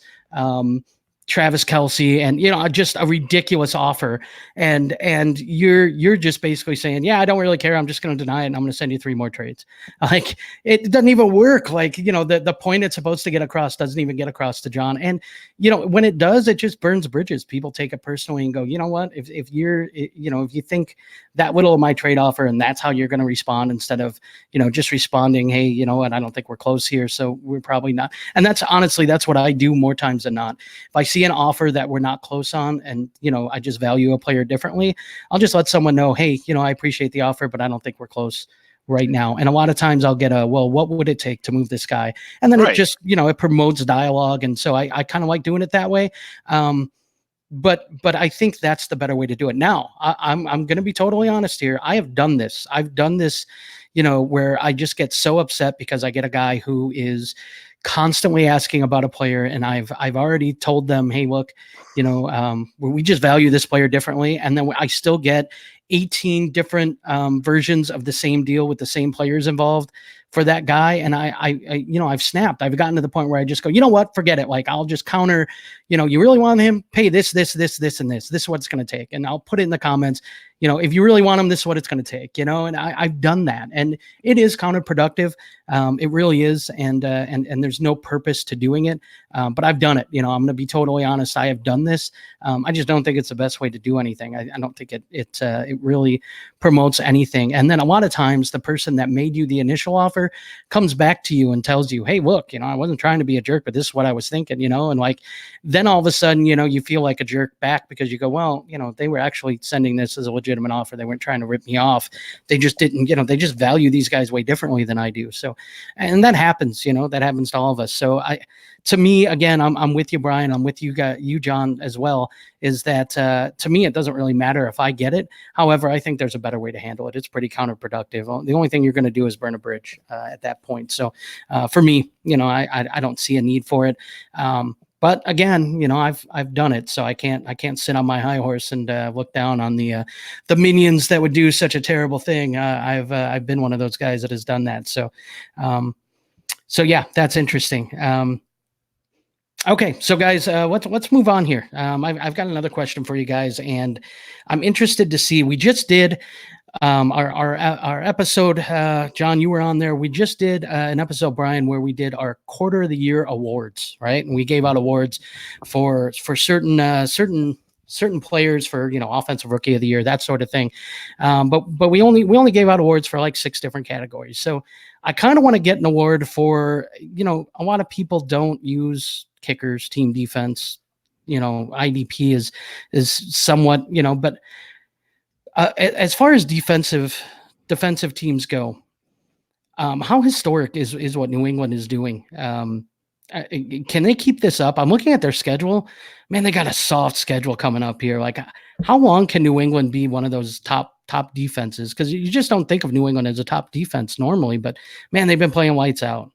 Travis Kelce, and just a ridiculous offer, and you're just basically saying, yeah, I don't really care, I'm just going to deny it, and I'm going to send you 3 more trades. Like, it doesn't even work. Like, the point it's supposed to get across doesn't even get across to John. And when it does, it just burns bridges. People take it personally and go, you know what, if you think that little of my trade offer and that's how you're going to respond, instead of just responding, hey, you know what, I don't think we're close here, so we're probably not. And that's what I do more times than not. If I see an offer that we're not close on, and I just value a player differently, I'll just let someone know, hey, I appreciate the offer, but I don't think we're close right now. And a lot of times I'll get well, what would it take to move this guy? And then It just, it promotes dialogue. And so I kind of like doing it that way. But I think that's the better way to do it. Now, I'm going to be totally honest here. I have done this. I've done this, where I just get so upset because I get a guy who is constantly asking about a player, and I've already told them, hey, look, we just value this player differently, and then I still get 18 different versions of the same deal with the same players involved for that guy. And I've snapped. I've gotten to the point where I just go, you know what, forget it. Like, I'll just counter, you really want him, pay this, and this. This is what it's going to take. And I'll put it in the comments, if you really want him, this is what it's going to take, and I've done that, and it is counterproductive. It really is. And there's no purpose to doing it. But I've done it. I'm going to be totally honest. I have done this. I just don't think it's the best way to do anything. I don't think it really promotes anything. And then a lot of times the person that made you the initial offer comes back to you and tells you, hey, look, I wasn't trying to be a jerk, but this is what I was thinking, and like, then all of a sudden, you feel like a jerk back because you go, well, they were actually sending this as a legitimate legitimate offer. They weren't trying to rip me off. They just didn't, they just value these guys way differently than I do. So, and that happens, that happens to all of us. So to me, again, I'm with you, Brian. I'm with you, John, as well. Is that to me, it doesn't really matter if I get it. However, I think there's a better way to handle it. It's pretty counterproductive. The only thing you're going to do is burn a bridge at that point. So for me, I don't see a need for it. But again, I've done it, so I can't sit on my high horse and look down on the minions that would do such a terrible thing. I've been one of those guys that has done that. So yeah, that's interesting. Okay, so guys, let's move on here. I've got another question for you guys, and I'm interested to see. We just did our episode. John, you were on there. We just did an episode, Brian, where we did our quarter of the year awards, right? And we gave out awards for certain players for offensive rookie of the year, that sort of thing. But we only gave out awards for like 6 different categories. So I kind of want to get an award for a lot of people don't use kickers, team defense. IDP is somewhat but as far as defensive teams go, how historic is what New England is doing? Can they keep this up? I'm looking at their schedule. Man, they got a soft schedule coming up here. Like, how long can New England be one of those top defenses? Because you just don't think of New England as a top defense normally, but man, they've been playing lights out.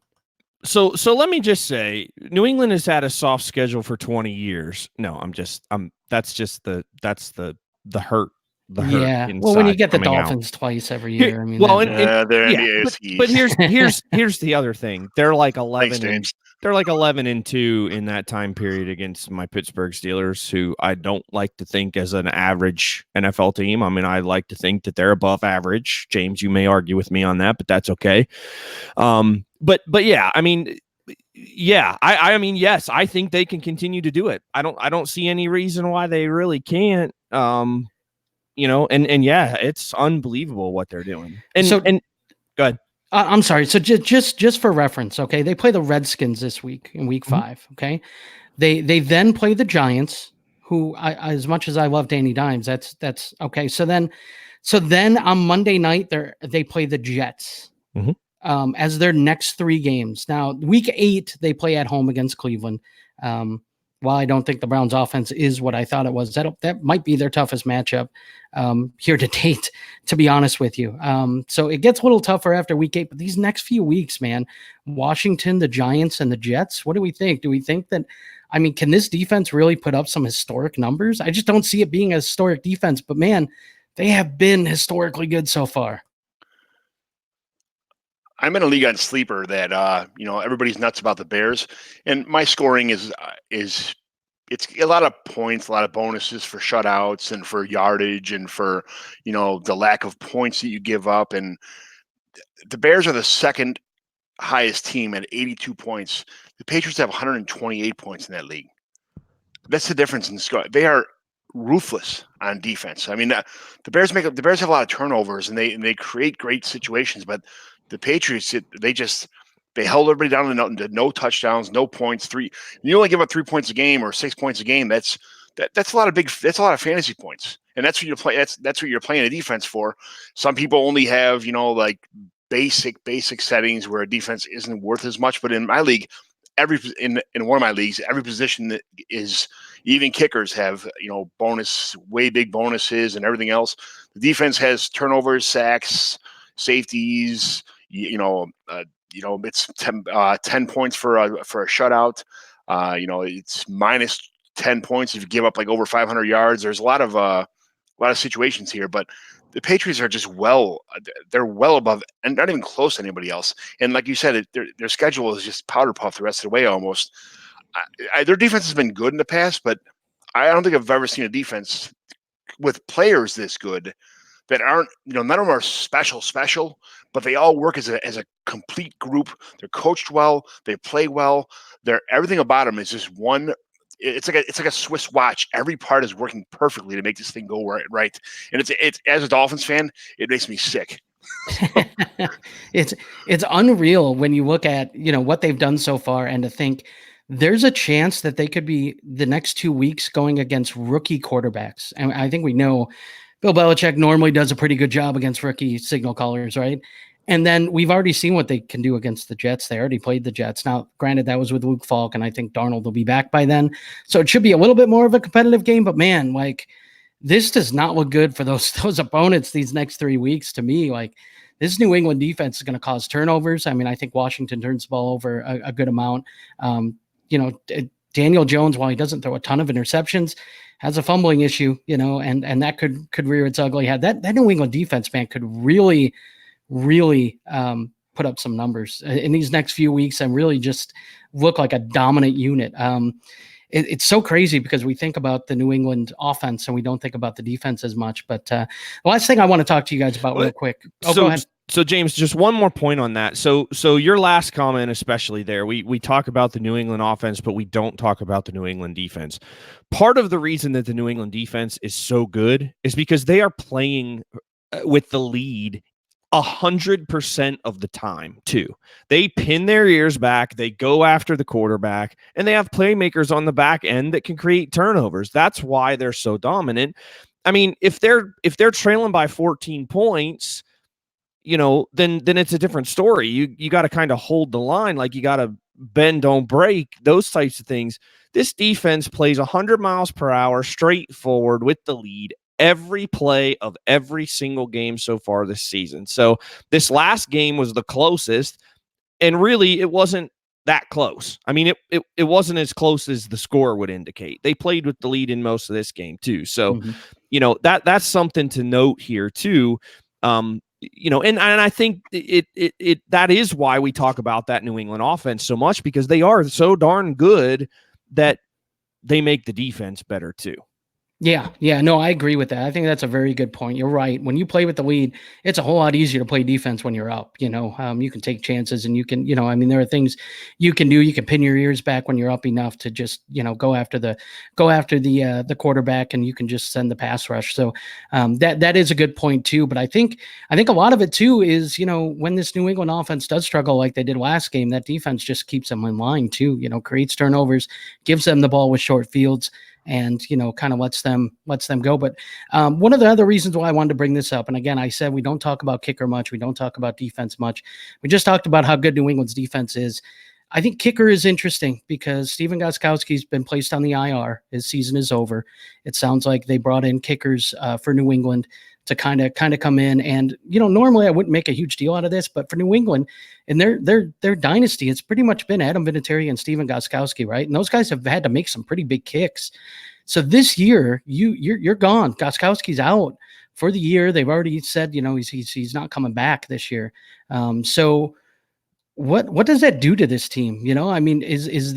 So let me just say, New England has had a soft schedule for 20 years. No, that's the hurt. Yeah. Well, when you get the Dolphins twice every year, I mean, but here's the other thing. They're like 11. They're like 11-2 in that time period against my Pittsburgh Steelers, who I don't like to think as an average NFL team. I mean, I like to think that they're above average. James, you may argue with me on that, but that's okay. But yeah, I mean, yeah, I mean, yes, I think they can continue to do it. I don't see any reason why they really can't. And yeah, it's unbelievable what they're doing. And go ahead. I'm sorry. So just for reference, okay, they play the Redskins this week in week 5. Okay, they then play the Giants, who as much as I love Danny Dimes, that's okay. So then on Monday night they play the Jets as their next 3 games. Now week 8 they play at home against Cleveland. While I don't think the Browns offense is what I thought it was, that might be their toughest matchup here to date, to be honest with you. So it gets a little tougher after week 8, but these next few weeks, man, Washington, the Giants, and the Jets, what do we think? Do we think that, can this defense really put up some historic numbers? I just don't see it being a historic defense, but man, they have been historically good so far. I'm in a league on Sleeper that everybody's nuts about the Bears, and my scoring is it's a lot of points, a lot of bonuses for shutouts and for yardage and for the lack of points that you give up. And the Bears are the second highest team at 82 points. The Patriots have 128 points in that league. That's the difference in score. They are ruthless on defense. I mean, the Bears have a lot of turnovers and they create great situations, but the Patriots, they held everybody down to no touchdowns, no points. You only give up 3 points a game or 6 points a game. That's a lot of fantasy points, and that's what you're playing. That's what you're playing a defense for. Some people only have like basic settings where a defense isn't worth as much. But in my league, in one of my leagues, every position that is, even kickers have way big bonuses and everything else. The defense has turnovers, sacks, safeties. It's 10 points for a shutout. It's minus 10 points if you give up like over 500 yards. There's a lot of situations here, but the Patriots are just they're well above and not even close to anybody else. And like you said, their schedule is just powder puff the rest of the way almost. Their defense has been good in the past, but I don't think I've ever seen a defense with players this good that aren't, none of them are special, but they all work as a complete group. They're coached well. They play well. Everything about them is just one. It's like a Swiss watch. Every part is working perfectly to make this thing go right. And it's as a Dolphins fan, it makes me sick. It's unreal when you look at what they've done so far, and to think there's a chance that they could be the next 2 weeks going against rookie quarterbacks. And I think we know Bill Belichick normally does a pretty good job against rookie signal callers, right? And then we've already seen what they can do against the Jets. They already played the Jets. Now, granted, that was with Luke Falk, and I think Darnold will be back by then. So it should be a little bit more of a competitive game. But man, like, this does not look good for those opponents these next 3 weeks. To me, like, this New England defense is going to cause turnovers. I mean, I think Washington turns the ball over a good amount. Daniel Jones, while he doesn't throw a ton of interceptions, has a fumbling issue, and that could rear its ugly head. That New England defense, man, could really put up some numbers in these next few weeks and really just look like a dominant unit. It's so crazy because we think about the New England offense and we don't think about the defense as much. But the last thing I want to talk to you guys about real quick. Go ahead. So James, just one more point on that. So your last comment, especially there, we talk about the New England offense, but we don't talk about the New England defense. Part of the reason that the New England defense is so good is because they are playing with the lead 100% of the time too. They pin their ears back, they go after the quarterback, and they have playmakers on the back end that can create turnovers. That's why they're so dominant. I mean, if they're trailing by 14 points, then it's a different story. You got to kind of hold the line, like you got to bend, don't break, those types of things. This defense plays 100 miles per hour straight forward with the lead every play of every single game so far this season. So this last game was the closest, and really it wasn't that close. I mean, it wasn't as close as the score would indicate. They played with the lead in most of this game too. So, that's something to note here too. And I think that is why we talk about that New England offense so much, because they are so darn good that they make the defense better too. Yeah. No, I agree with that. I think that's a very good point. You're right. When you play with the lead, it's a whole lot easier to play defense when you're up. You can take chances and you can, there are things you can do. You can pin your ears back when you're up enough to just, go after the quarterback, and you can just send the pass rush. So that is a good point too. But I think a lot of it too is, when this New England offense does struggle like they did last game, that defense just keeps them in line too. Creates turnovers, gives them the ball with short fields, and kind of lets them go. But one of the other reasons why I wanted to bring this up, and again, I said we don't talk about kicker much, we don't talk about defense much, we just talked about how good New England's defense is. I think kicker is interesting because Stephen Gostkowski's been placed on the IR. His season is over. It sounds like they brought in kickers for New England to kind of come in. And, normally I wouldn't make a huge deal out of this, but for New England and their dynasty, it's pretty much been Adam Vinatieri and Stephen Gostkowski, right? And those guys have had to make some pretty big kicks. So this year, you're gone. Gostkowski's out for the year. They've already said, he's not coming back this year. So what does that do to this team? I mean, is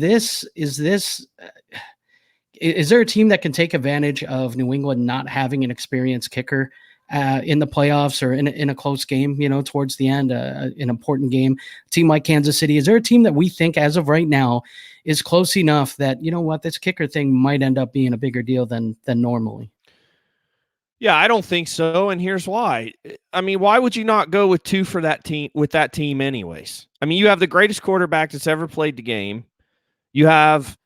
there a team that can take advantage of New England not having an experienced kicker in the playoffs or in a close game, towards the end, an important game? A team like Kansas City, is there a team that we think as of right now is close enough that, this kicker thing might end up being a bigger deal than normally? Yeah, I don't think so. And here's why. I mean, why would you not go with two for that team with that team anyways? I mean, you have the greatest quarterback that's ever played the game. You have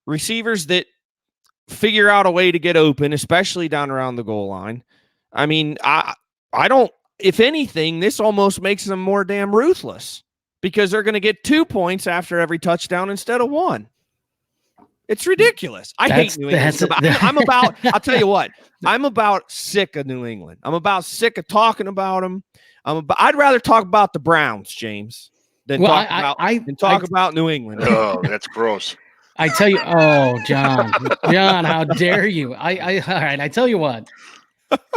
receivers that figure out a way to get open, especially down around the goal line. I mean, I don't, if anything, this almost makes them more damn ruthless because they're going to get 2 points after every touchdown instead of one. It's ridiculous. I hate New England. I'll tell you what, I'm about sick of New England. I'm about sick of talking about them. I'd rather talk about the Browns, James, than talk about New England. Oh, that's gross. I tell you, John, how dare you? All right. I tell you what,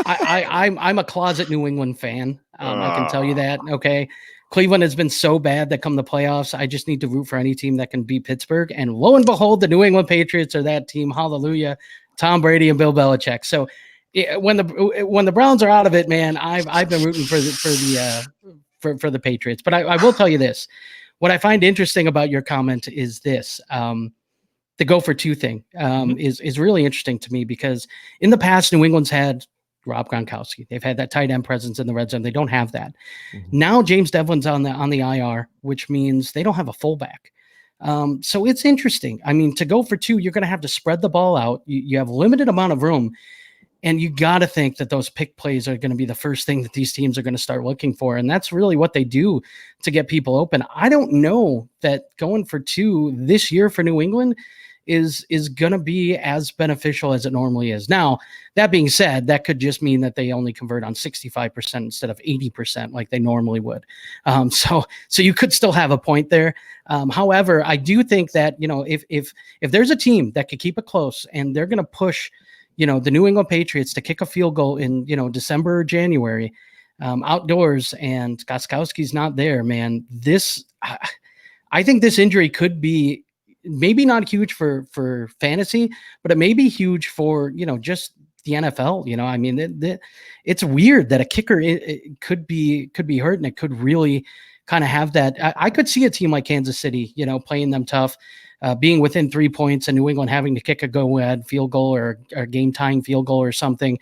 I'm a closet New England fan. I can tell you that. Okay. Cleveland has been so bad that come the playoffs, I just need to root for any team that can beat Pittsburgh. And lo and behold, the New England Patriots are that team. Hallelujah. Tom Brady and Bill Belichick. So when the Browns are out of it, man, I've been rooting for the Patriots. But I will tell you this. What I find interesting about your comment is this. The go for two thing is really interesting to me because in the past, New England's had Rob Gronkowski. They've had that tight end presence in the red zone. They don't have that. Now James Devlin's on the IR, which means they don't have a fullback. So it's interesting. I mean, to go for two, you're going to have to spread the ball out. You have a limited amount of room. And you got to think that those pick plays are going to be the first thing that these teams are going to start looking for. And that's really what they do to get people open. I don't know that going for 2 this year for New England is going to be as beneficial as it normally is. Now, that being said, that could just mean that they only convert on 65% instead of 80% like they normally would. So you could still have a point there. However, I do think that, if there's a team that could keep it close and they're going to push, the New England Patriots to kick a field goal in, December or January, outdoors, and Gostkowski's not there, man, I think this injury could be maybe not huge for fantasy, but it may be huge for, just the NFL. I mean, it's weird that a kicker it could be hurt, and it could really kind of have that. I could see a team like Kansas City, playing them tough, being within 3 points, and New England having to kick a go-ahead field goal or game-tying field goal or something,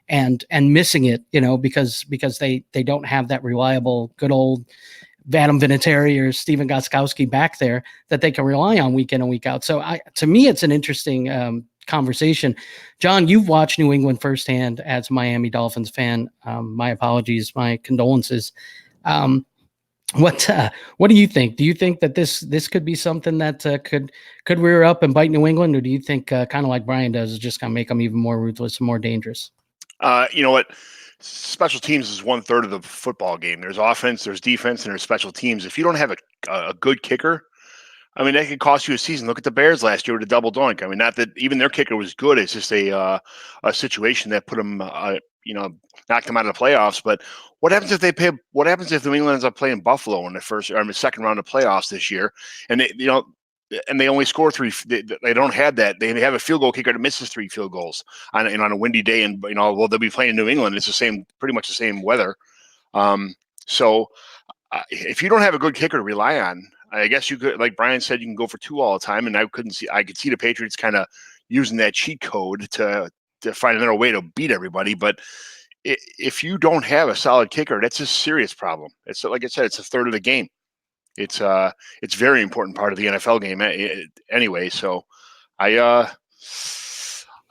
and missing it, because they don't have that reliable, good old Adam Vinatieri or Stephen Gostkowski back there that they can rely on week in and week out. So to me, it's an interesting conversation. John, you've watched New England firsthand as a Miami Dolphins fan. My apologies, my condolences. What do you think? Do you think that this could be something that could rear up and bite New England, or do you think kind of like Brian does, is just going to make them even more ruthless and more dangerous? You know what? Special teams is 1/3 of the football game. There's offense, there's defense, and there's special teams. If you don't have a good kicker, I mean, that could cost you a season. Look at the Bears last year with a double doink. I mean, not that even their kicker was good. It's just a situation that put them, knocked them out of the playoffs. But what happens if what happens if New England ends up playing Buffalo in the first or in the second round of playoffs this year, and they only score 3? They don't have that. They have a field goal kicker that misses 3 field goals on a windy day, and they'll be playing in New England. It's pretty much the same weather. So if you don't have a good kicker to rely on, I guess you could, like Brian said, you can go for 2 all the time. And I could see the Patriots kind of using that cheat code to find another way to beat everybody. But if you don't have a solid kicker, that's a serious problem. It's like I said, it's 1/3 of the game. It's very important part of the NFL game anyway. So I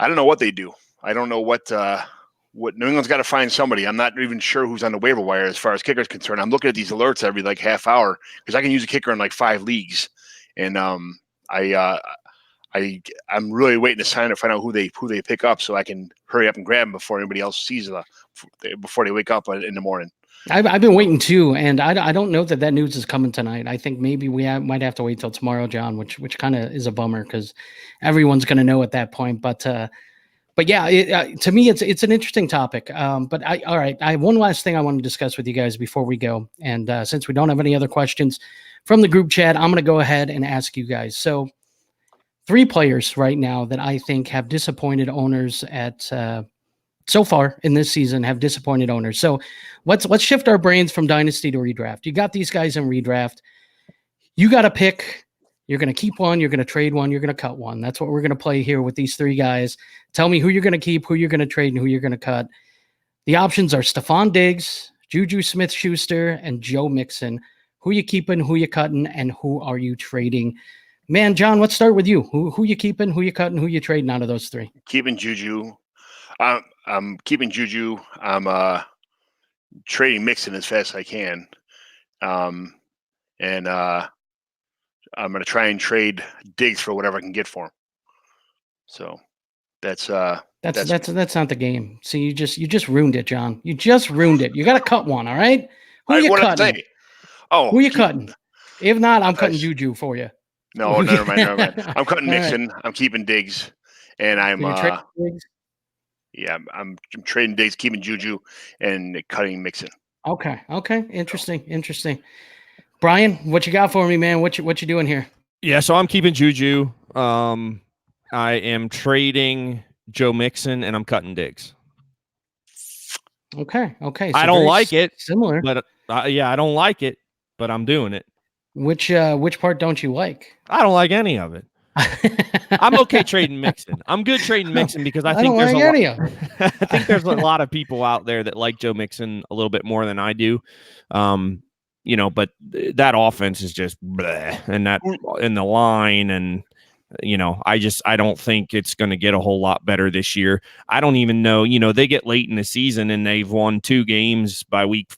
don't know what they do. I don't know what New England's got to find somebody. I'm not even sure who's on the waiver wire as far as kickers concerned. I'm looking at these alerts every half hour because I can use a kicker in 5 leagues, and I'm really waiting to sign to find out who they pick up so I can hurry up and grab them before anybody else sees before they wake up in the morning. I've been waiting too, and I don't know that news is coming tonight. I think maybe we might have to wait till tomorrow, John, which kind of is a bummer because everyone's going to know at that point. But yeah, to me, it's an interesting topic. But all right, I have one last thing I want to discuss with you guys before we go. And since we don't have any other questions from the group chat, I'm going to go ahead and ask you guys. So 3 players right now that I think have disappointed owners at so far in this season have disappointed owners. So let's shift our brains from dynasty to redraft. You got these guys in redraft. You got to pick. You're going to keep one, you're going to trade one, you're going to cut one. That's what we're going to play here with these 3 guys. Tell me who you're going to keep, who you're going to trade, and who you're going to cut. The options are Stephon Diggs, Juju Smith-Schuster, and Joe Mixon. Who you keeping, who you cutting, and who are you trading? Man, John, let's start with you. Who you keeping, who you cutting, who you trading out of those 3? Keeping Juju. I'm keeping Juju. I'm trading Mixon as fast as I can. And I'm going to try and trade Diggs for whatever I can get for him. So that's not the game. See, you just ruined it, John. You just ruined it. You got to cut one. All right. Who you cutting? Who you cutting? If not, I'm cutting Juju for you. No, never mind. I'm cutting Mixon. Right. I'm keeping Diggs, and I'm I'm trading Diggs, keeping Juju, and cutting Mixon. Okay. Interesting. Brian, what you got for me, man? What you doing here? Yeah, so I'm keeping Juju. I am trading Joe Mixon, and I'm cutting Diggs. Okay. So I don't like it. Similar, but I don't like it, but I'm doing it. Which part don't you like? I don't like any of it. I'm okay trading Mixon. I'm good trading Mixon because I think I think there's a lot of people out there that like Joe Mixon a little bit more than I do. But that offense is just bleh, and the line, and I don't think it's going to get a whole lot better this year. I don't even know, they get late in the season and they've won 2 games by week,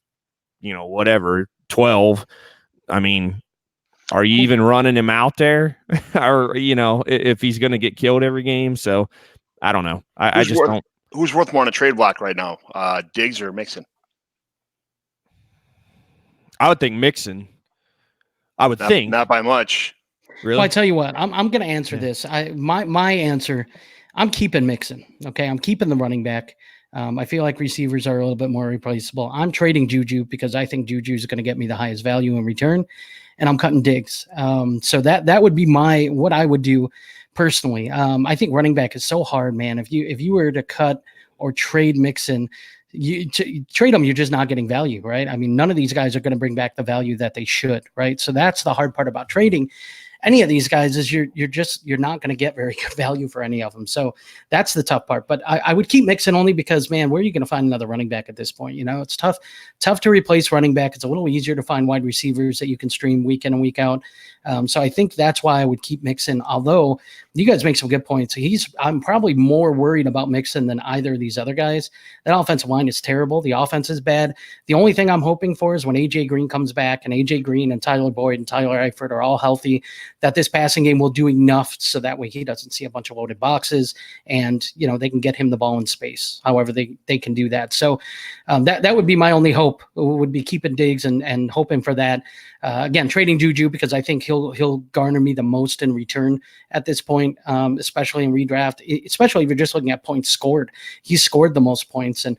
whatever, 12. I mean, are you even running him out there or, if he's going to get killed every game? So I don't know. I just don't. Who's worth more on a trade block right now? Diggs or Mixon? I would think Mixon. I would think. Not by much. Really? Well, I tell you what, I'm going to answer this. My answer, I'm keeping Mixon. Okay, I'm keeping the running back. I feel like receivers are a little bit more replaceable. I'm trading Juju because I think Juju is going to get me the highest value in return, and I'm cutting Diggs. So that would be what I would do personally. I think running back is so hard, man. If you were to cut or trade Mixon, trade them, you're just not getting value, right? I mean, none of these guys are going to bring back the value that they should, right? So that's the hard part about trading any of these guys is you're not going to get very good value for any of them. So that's the tough part. But I would keep Mixon only because, man, where are you going to find another running back at this point? It's tough to replace running back. It's a little easier to find wide receivers that you can stream week in and week out. So I think that's why I would keep Mixon. Although you guys make some good points. I'm probably more worried about Mixon than either of these other guys. That offensive line is terrible. The offense is bad. The only thing I'm hoping for is when AJ Green comes back and AJ Green and Tyler Boyd and Tyler Eifert are all healthy, that this passing game will do enough so that way he doesn't see a bunch of loaded boxes and, they can get him the ball in space. However, they can do that. So that would be my only hope, would be keeping Diggs and hoping for that. Again, trading Juju because I think he'll garner me the most in return at this point, especially in redraft, especially if you're just looking at points scored. He scored the most points. And,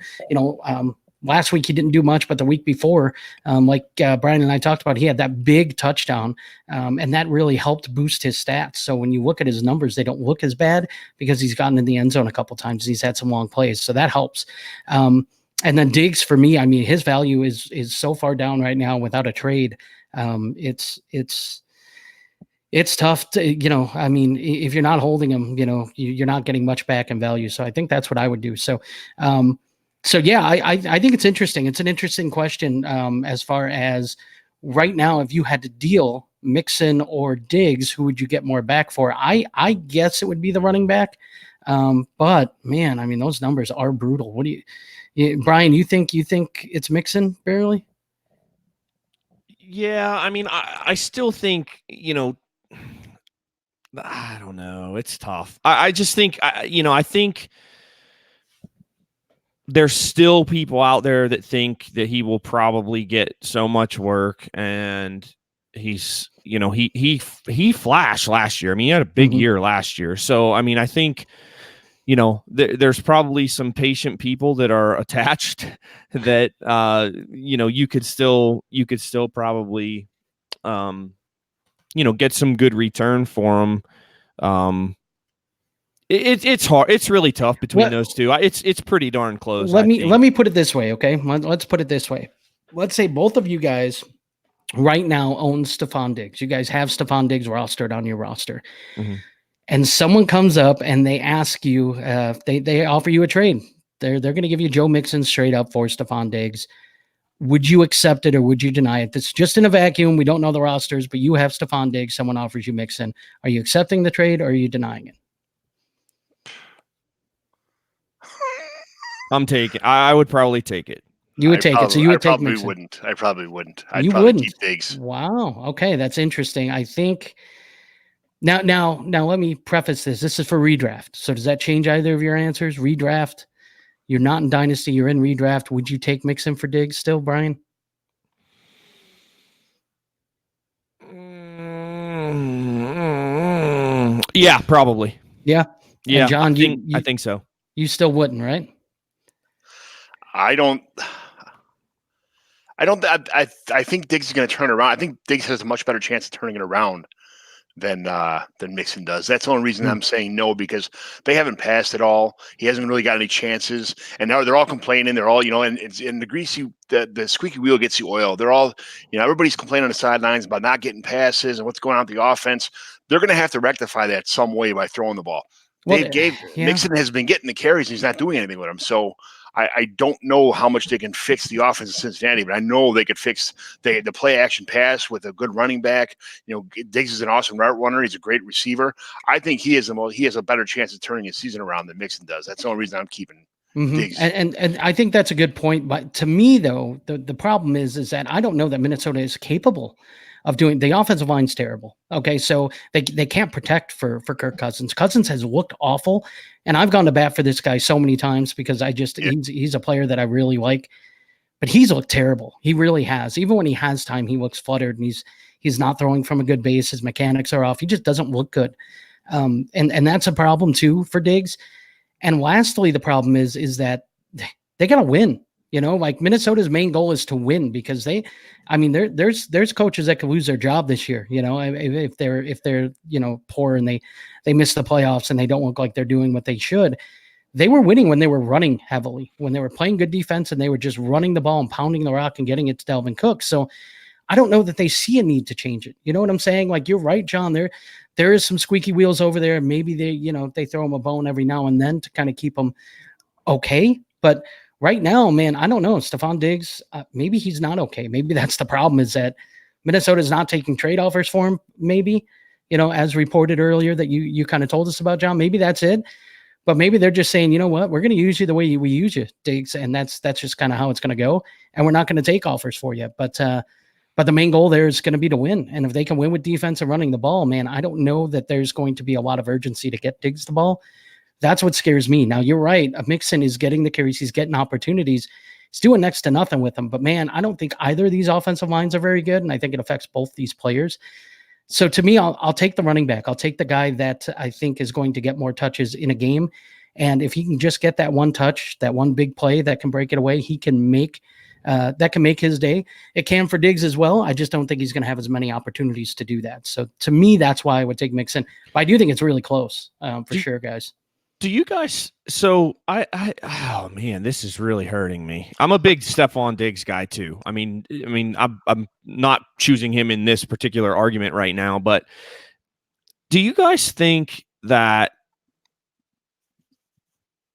last week he didn't do much, but the week before, like Brian and I talked about, he had that big touchdown, and that really helped boost his stats. So when you look at his numbers, they don't look as bad because he's gotten in the end zone a couple times. He's had some long plays, so that helps. And then Diggs, for me, I mean, his value is so far down right now without a trade. It's tough to, I mean, if you're not holding him, you're not getting much back in value. So I think that's what I would do. So, yeah, I think it's interesting. It's an interesting question as far as right now, if you had to deal Mixon or Diggs, who would you get more back for? I guess it would be the running back. But man, I mean, those numbers are brutal. What do you, Brian, you think it's Mixon barely? Yeah. I mean, I still think, I don't know. It's tough. I just think, I think there's still people out there that think that he will probably get so much work, and he's, he flashed last year. I mean, he had a big year last year. So, I mean, I think, there's probably some patient people that are attached that, you could still probably, get some good return for them. It's hard. It's really tough between those two. It's pretty darn close. Let me put it this way, okay? Let's put it this way. Let's say both of you guys right now own Stephon Diggs. You guys have Stephon Diggs rostered on your roster, and someone comes up and they ask you, they offer you a trade. They're going to give you Joe Mixon straight up for Stephon Diggs. Would you accept it or would you deny it? That's just in a vacuum. We don't know the rosters, but you have Stephon Diggs. Someone offers you Mixon. Are you accepting the trade or are you denying it? I would probably take it. You would take it. So you would take Mixon. I probably wouldn't. I'd you probably wouldn't. Keep Diggs. Wow. Okay, that's interesting. I think now let me preface this. This is for redraft. So does that change either of your answers? Redraft. You're not in Dynasty. You're in redraft. Would you take Mixon for Diggs still, Brian? Yeah, probably. Yeah. Yeah, and John, I think so. You still wouldn't, right? I think Diggs is going to turn around. I think Diggs has a much better chance of turning it around than Mixon does. That's the only reason I'm saying no, because they haven't passed at all. He hasn't really got any chances, and now they're all complaining. They're all, and it's in the squeaky wheel gets the oil. They're all, everybody's complaining on the sidelines about not getting passes and what's going on with the offense. They're going to have to rectify that some way by throwing the ball. Mixon has been getting the carries and he's not doing anything with them. So I don't know how much they can fix the offense in Cincinnati, but I know they could fix the play action pass with a good running back. Diggs is an awesome route runner. He's a great receiver. I think he has a better chance of turning his season around than Mixon does. That's the only reason I'm keeping Diggs. And I think that's a good point. But to me, though, the problem is that I don't know that Minnesota is capable of doing. The offensive line's terrible. Okay, so they can't protect for Kirk Cousins. Cousins has looked awful, and I've gone to bat for this guy so many times because he's a player that I really like, but he's looked terrible. He really has. Even when he has time, he looks fluttered, and he's not throwing from a good base. His mechanics are off. He just doesn't look good, and that's a problem too for Diggs. And lastly, the problem is that they got to win. Like Minnesota's main goal is to win because there's coaches that could lose their job this year. If they're poor and they miss the playoffs and they don't look like they're doing what they should. They were winning when they were running heavily, when they were playing good defense and they were just running the ball and pounding the rock and getting it to Dalvin Cook. So I don't know that they see a need to change it. You know what I'm saying? Like, you're right, John. There is some squeaky wheels over there. Maybe they throw them a bone every now and then to kind of keep them okay. But right now, man, I don't know. Stephon Diggs, maybe he's not okay. Maybe that's the problem, is that Minnesota's not taking trade offers for him. Maybe, as reported earlier that you kind of told us about, John, maybe that's it. But maybe they're just saying, you know what, we're going to use you the way we use you, Diggs. And that's just kind of how it's going to go. And we're not going to take offers for you. But the main goal there is going to be to win. And if they can win with defense and running the ball, man, I don't know that there's going to be a lot of urgency to get Diggs the ball. That's what scares me. Now, you're right. Mixon is getting the carries. He's getting opportunities. He's doing next to nothing with them. But, man, I don't think either of these offensive lines are very good, and I think it affects both these players. So, to me, I'll take the running back. I'll take the guy that I think is going to get more touches in a game. And if he can just get that one touch, that one big play that can break it away, he can make that can make his day. It can for Diggs as well. I just don't think he's going to have as many opportunities to do that. So, to me, that's why I would take Mixon. But I do think it's really close for sure, guys. Do you guys? So oh man, this is really hurting me. I'm a big Stephon Diggs guy too. I mean, I'm not choosing him in this particular argument right now, but do you guys think that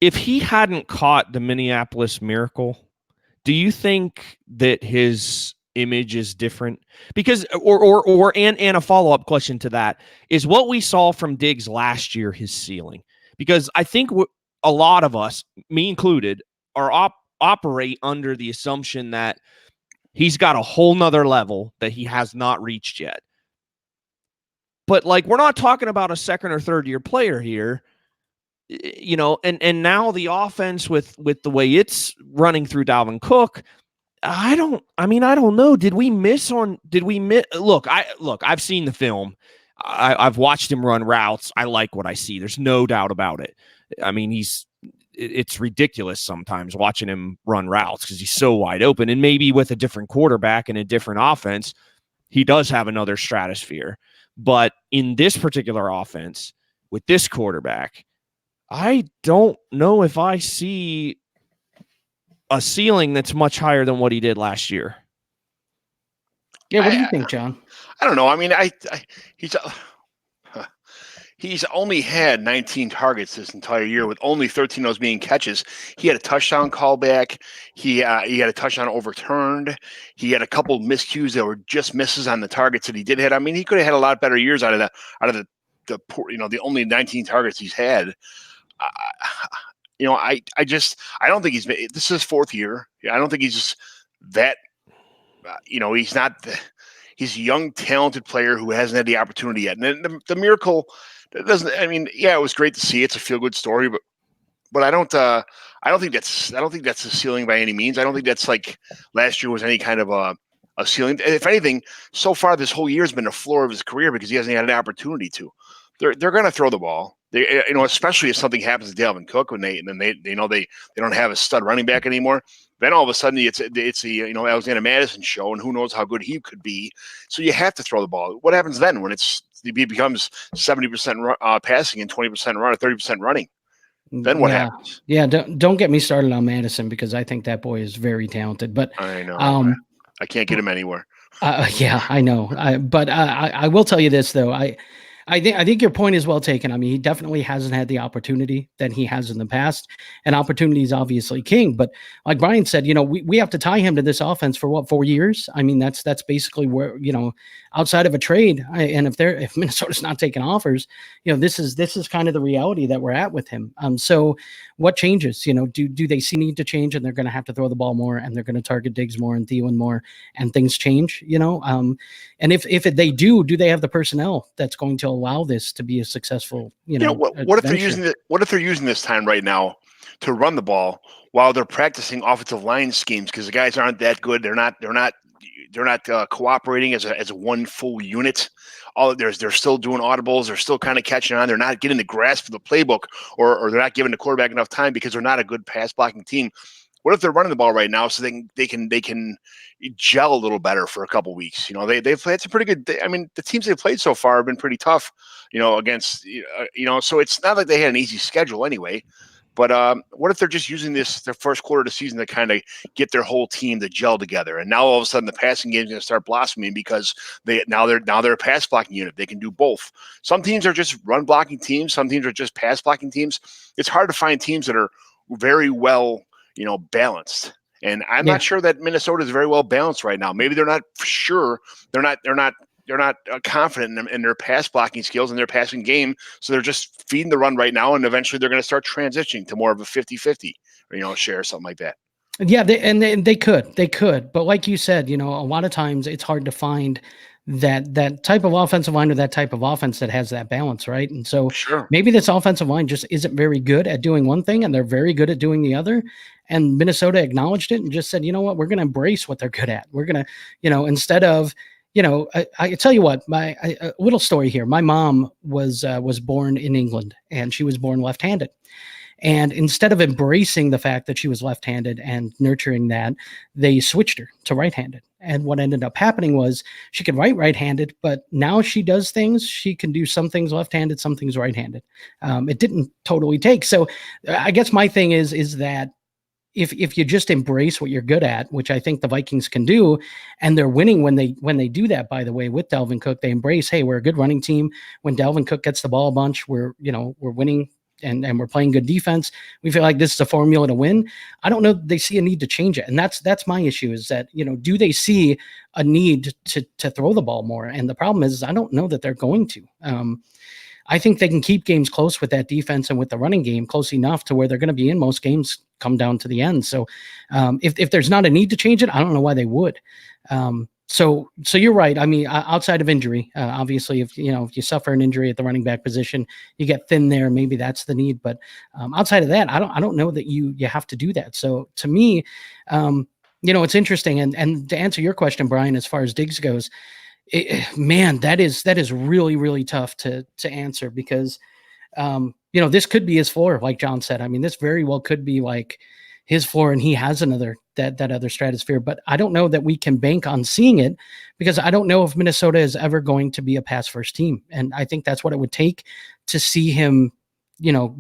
if he hadn't caught the Minneapolis Miracle, do you think that his image is different? Because and a follow-up question to that is, what we saw from Diggs last year his ceiling? Because I think a lot of us, me included, operate under the assumption that he's got a whole nother level that he has not reached yet. But we're not talking about a second or third year player here, and now the offense with the way it's running through Dalvin Cook, I don't know. Did we miss? Look, I've seen the film. I've watched him run routes. I like what I see. There's no doubt about it. I mean, it's ridiculous sometimes watching him run routes because he's so wide open. And maybe with a different quarterback and a different offense, he does have another stratosphere. But in this particular offense, with this quarterback, I don't know if I see a ceiling that's much higher than what he did last year. Yeah, what do you think, John? I don't know. I mean, he's only had 19 targets this entire year, with only 13 of those being catches. He had a touchdown callback. He had a touchdown overturned. He had a couple miscues that were just misses on the targets that he did hit. I mean, he could have had a lot better years out of the only 19 targets he's had. I don't think this is his fourth year. I don't think he's just that. He's not. He's a young, talented player who hasn't had the opportunity yet. And the Miracle doesn't. I mean, yeah, it was great to see. It's a feel-good story, but I don't think that's the ceiling by any means. I don't think that's like last year was any kind of a ceiling. If anything, so far this whole year has been the floor of his career because he hasn't had an opportunity to. They're going to throw the ball. They, especially if something happens to Dalvin Cook when they don't have a stud running back anymore. Then all of a sudden it's the Alexander Mattison show, and who knows how good he could be. So you have to throw the ball. What happens then when it becomes 70% passing and 20% run or 30% running? Then what happens? Yeah, don't get me started on Mattison because I think that boy is very talented. But I know I can't get him anywhere. Yeah, I know. But I will tell you this though. I think your point is well taken. I mean, he definitely hasn't had the opportunity that he has in the past, and opportunity is obviously king. But like Brian said, we have to tie him to this offense for what, 4 years? I mean, that's basically where, outside of a trade, and if Minnesota's not taking offers, this is kind of the reality that we're at with him. So what changes? Do they see need to change, and they're going to have to throw the ball more, and they're going to target Diggs more and Thielen more, and things change? And if they do they have the personnel that's going to allow this to be a successful, what if they're venture? what if they're using this time right now to run the ball while they're practicing offensive line schemes, because the guys aren't that good. They're not cooperating as a one full unit. They're still doing audibles. They're still kind of catching on. They're not getting the grasp of the playbook, or they're not giving the quarterback enough time because they're not a good pass blocking team. What if they're running the ball right now so they can gel a little better for a couple weeks? They've played some pretty good. I mean, the teams they've played so far have been pretty tough. Against so it's not like they had an easy schedule anyway. But what if they're just using their first quarter of the season to kind of get their whole team to gel together? And now all of a sudden the passing game is going to start blossoming because they're a pass blocking unit. They can do both. Some teams are just run blocking teams. Some teams are just pass blocking teams. It's hard to find teams that are very well balanced. And I'm not sure that Minnesota is very well balanced right now. Maybe they're not sure. They're not confident in their pass blocking skills and their passing game. So they're just feeding the run right now. And eventually they're going to start transitioning to more of a 50-50, share or something like that. Yeah. They could, but like you said, a lot of times it's hard to find that type of offensive line or that type of offense that has that balance. Right. And so Sure. maybe this offensive line just isn't very good at doing one thing and they're very good at doing the other. And Minnesota acknowledged it and just said, you know what, we're going to embrace what they're good at. We're going to, instead of, I tell you what, a little story here. My mom was born in England, and she was born left-handed. And instead of embracing the fact that she was left-handed and nurturing that, they switched her to right-handed. And what ended up happening was she could write right-handed, but now she does things. She can do some things left-handed, some things right-handed. It didn't totally take. So I guess my thing is that if you just embrace what you're good at, which I think the Vikings can do, and they're winning when they do that, by the way, with Dalvin Cook, they embrace, hey, we're a good running team. When Dalvin Cook gets the ball a bunch, we're winning and we're playing good defense. We feel like this is a formula to win. I don't know that they see a need to change it. And that's my issue is that, do they see a need to throw the ball more? And the problem is I don't know that they're going to. I think they can keep games close with that defense and with the running game close enough to where they're going to be in most games come down to the end. So if there's not a need to change it, I don't know why they would. So you're right. I mean, outside of injury, obviously, if you suffer an injury at the running back position, you get thin there. Maybe that's the need. But outside of that, I don't know that you have to do that. So to me, it's interesting. And to answer your question, Brian, as far as Diggs goes, man, that is really, really tough to answer because, this could be his floor, like John said. I mean, this very well could be like his floor and he has another, that other stratosphere, but I don't know that we can bank on seeing it because I don't know if Minnesota is ever going to be a pass first team. And I think that's what it would take to see him,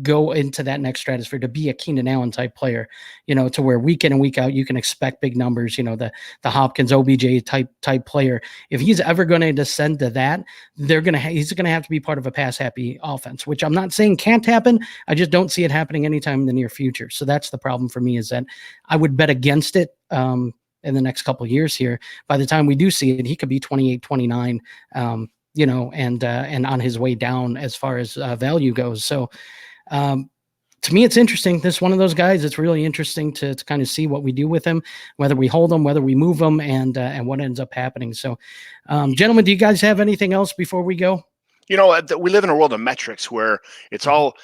go into that next stratosphere, to be a Keenan Allen type player, to where week in and week out, you can expect big numbers, the Hopkins OBJ type player. If he's ever going to descend to that, he's going to have to be part of a pass happy offense, which I'm not saying can't happen. I just don't see it happening anytime in the near future. So that's the problem for me, is that I would bet against it. In the next couple of years here, by the time we do see it, he could be 28, 29, and on his way down as far as value goes. So to me, it's interesting. This is one of those guys. It's really interesting to kind of see what we do with him, whether we hold him, whether we move him, and what ends up happening. So, gentlemen, do you guys have anything else before we go? We live in a world of metrics where it's all,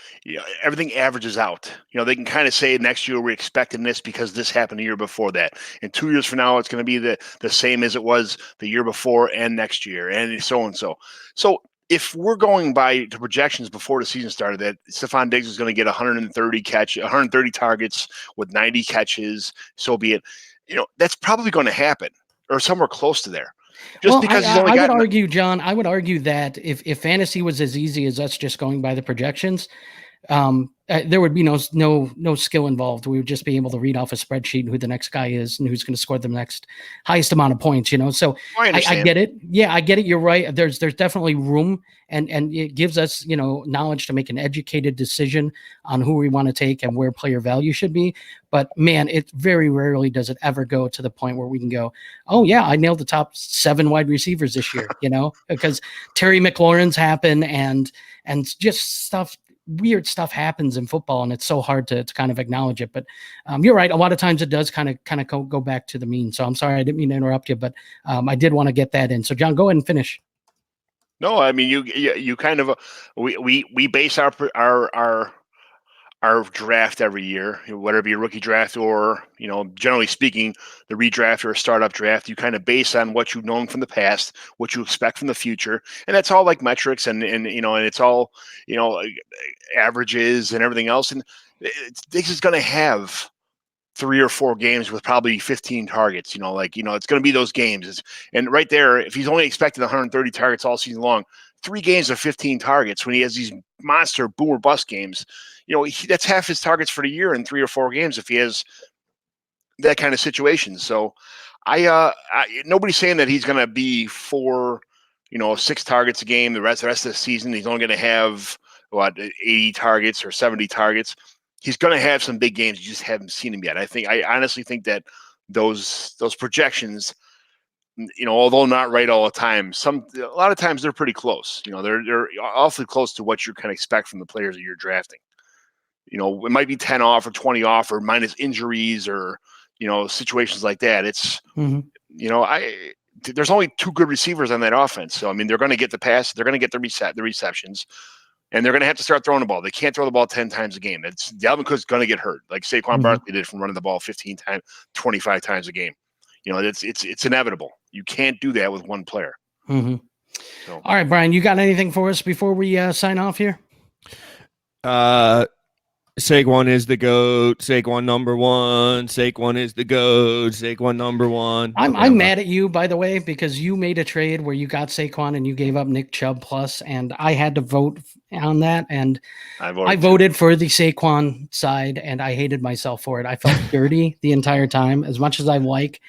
everything averages out. They can kind of say next year we're expecting this because this happened the year before that. And 2 years from now, it's going to be the same as it was the year before and next year and so and so. So if we're going by the projections before the season started that Stefon Diggs is going to get 130 targets with 90 catches, so be it. That's probably going to happen or somewhere close to there. I would argue, John, I would argue that if fantasy was as easy as us just going by the projections, there would be no skill involved. We would just be able to read off a spreadsheet who the next guy is and who's going to score the next highest amount of points. So I get it. Yeah, I get it. You're right. There's definitely room, and it gives us knowledge to make an educated decision on who we want to take and where player value should be. But man, it very rarely does it ever go to the point where we can go, oh yeah, I nailed the top 7 wide receivers this year. Because Terry McLaurin's happen and just weird stuff happens in football, and it's so hard to kind of acknowledge it. But you're right. A lot of times it does kind of go back to the mean. So I'm sorry, I didn't mean to interrupt you, but I did want to get that in. So John, go ahead and finish. No, I mean you kind of we base our draft every year, whether it be a rookie draft or, generally speaking, the redraft or a startup draft. You kind of base on what you've known from the past, what you expect from the future. And that's all like metrics and it's all, averages and everything else. And this is going to have 3 or 4 games with probably 15 targets, it's going to be those games. And right there, if he's only expecting 130 targets all season long, 3 games of 15 targets when he has these monster boom or bust games, that's half his targets for the year in 3 or 4 games if he has that kind of situation. So nobody's saying that he's going to be 6 targets a game the rest of the season. He's only going to have 80 targets or 70 targets. He's going to have some big games. You just haven't seen him yet. I honestly think that those projections, although not right all the time, a lot of times they're pretty close. They're awfully close to what you kind of expect from the players that you're drafting. It might be 10 off or 20 off or minus injuries or, situations like that. It's, there's only 2 good receivers on that offense. So, I mean, they're going to get the pass, they're going to get the receptions, and they're going to have to start throwing the ball. They can't throw the ball 10 times a game. Dalvin Cook's going to get hurt, like Saquon Barkley did from running the ball 25 times a game. It's inevitable. You can't do that with one player. Mm-hmm. So. All right, Brian, you got anything for us before we sign off here? Saquon is the GOAT. Saquon number 1. Saquon is the GOAT. Saquon number 1. I'm mad at you, by the way, because you made a trade where you got Saquon and you gave up Nick Chubb plus, and I had to vote on that, and I voted for the Saquon side, and I hated myself for it. I felt dirty the entire time, as much as I like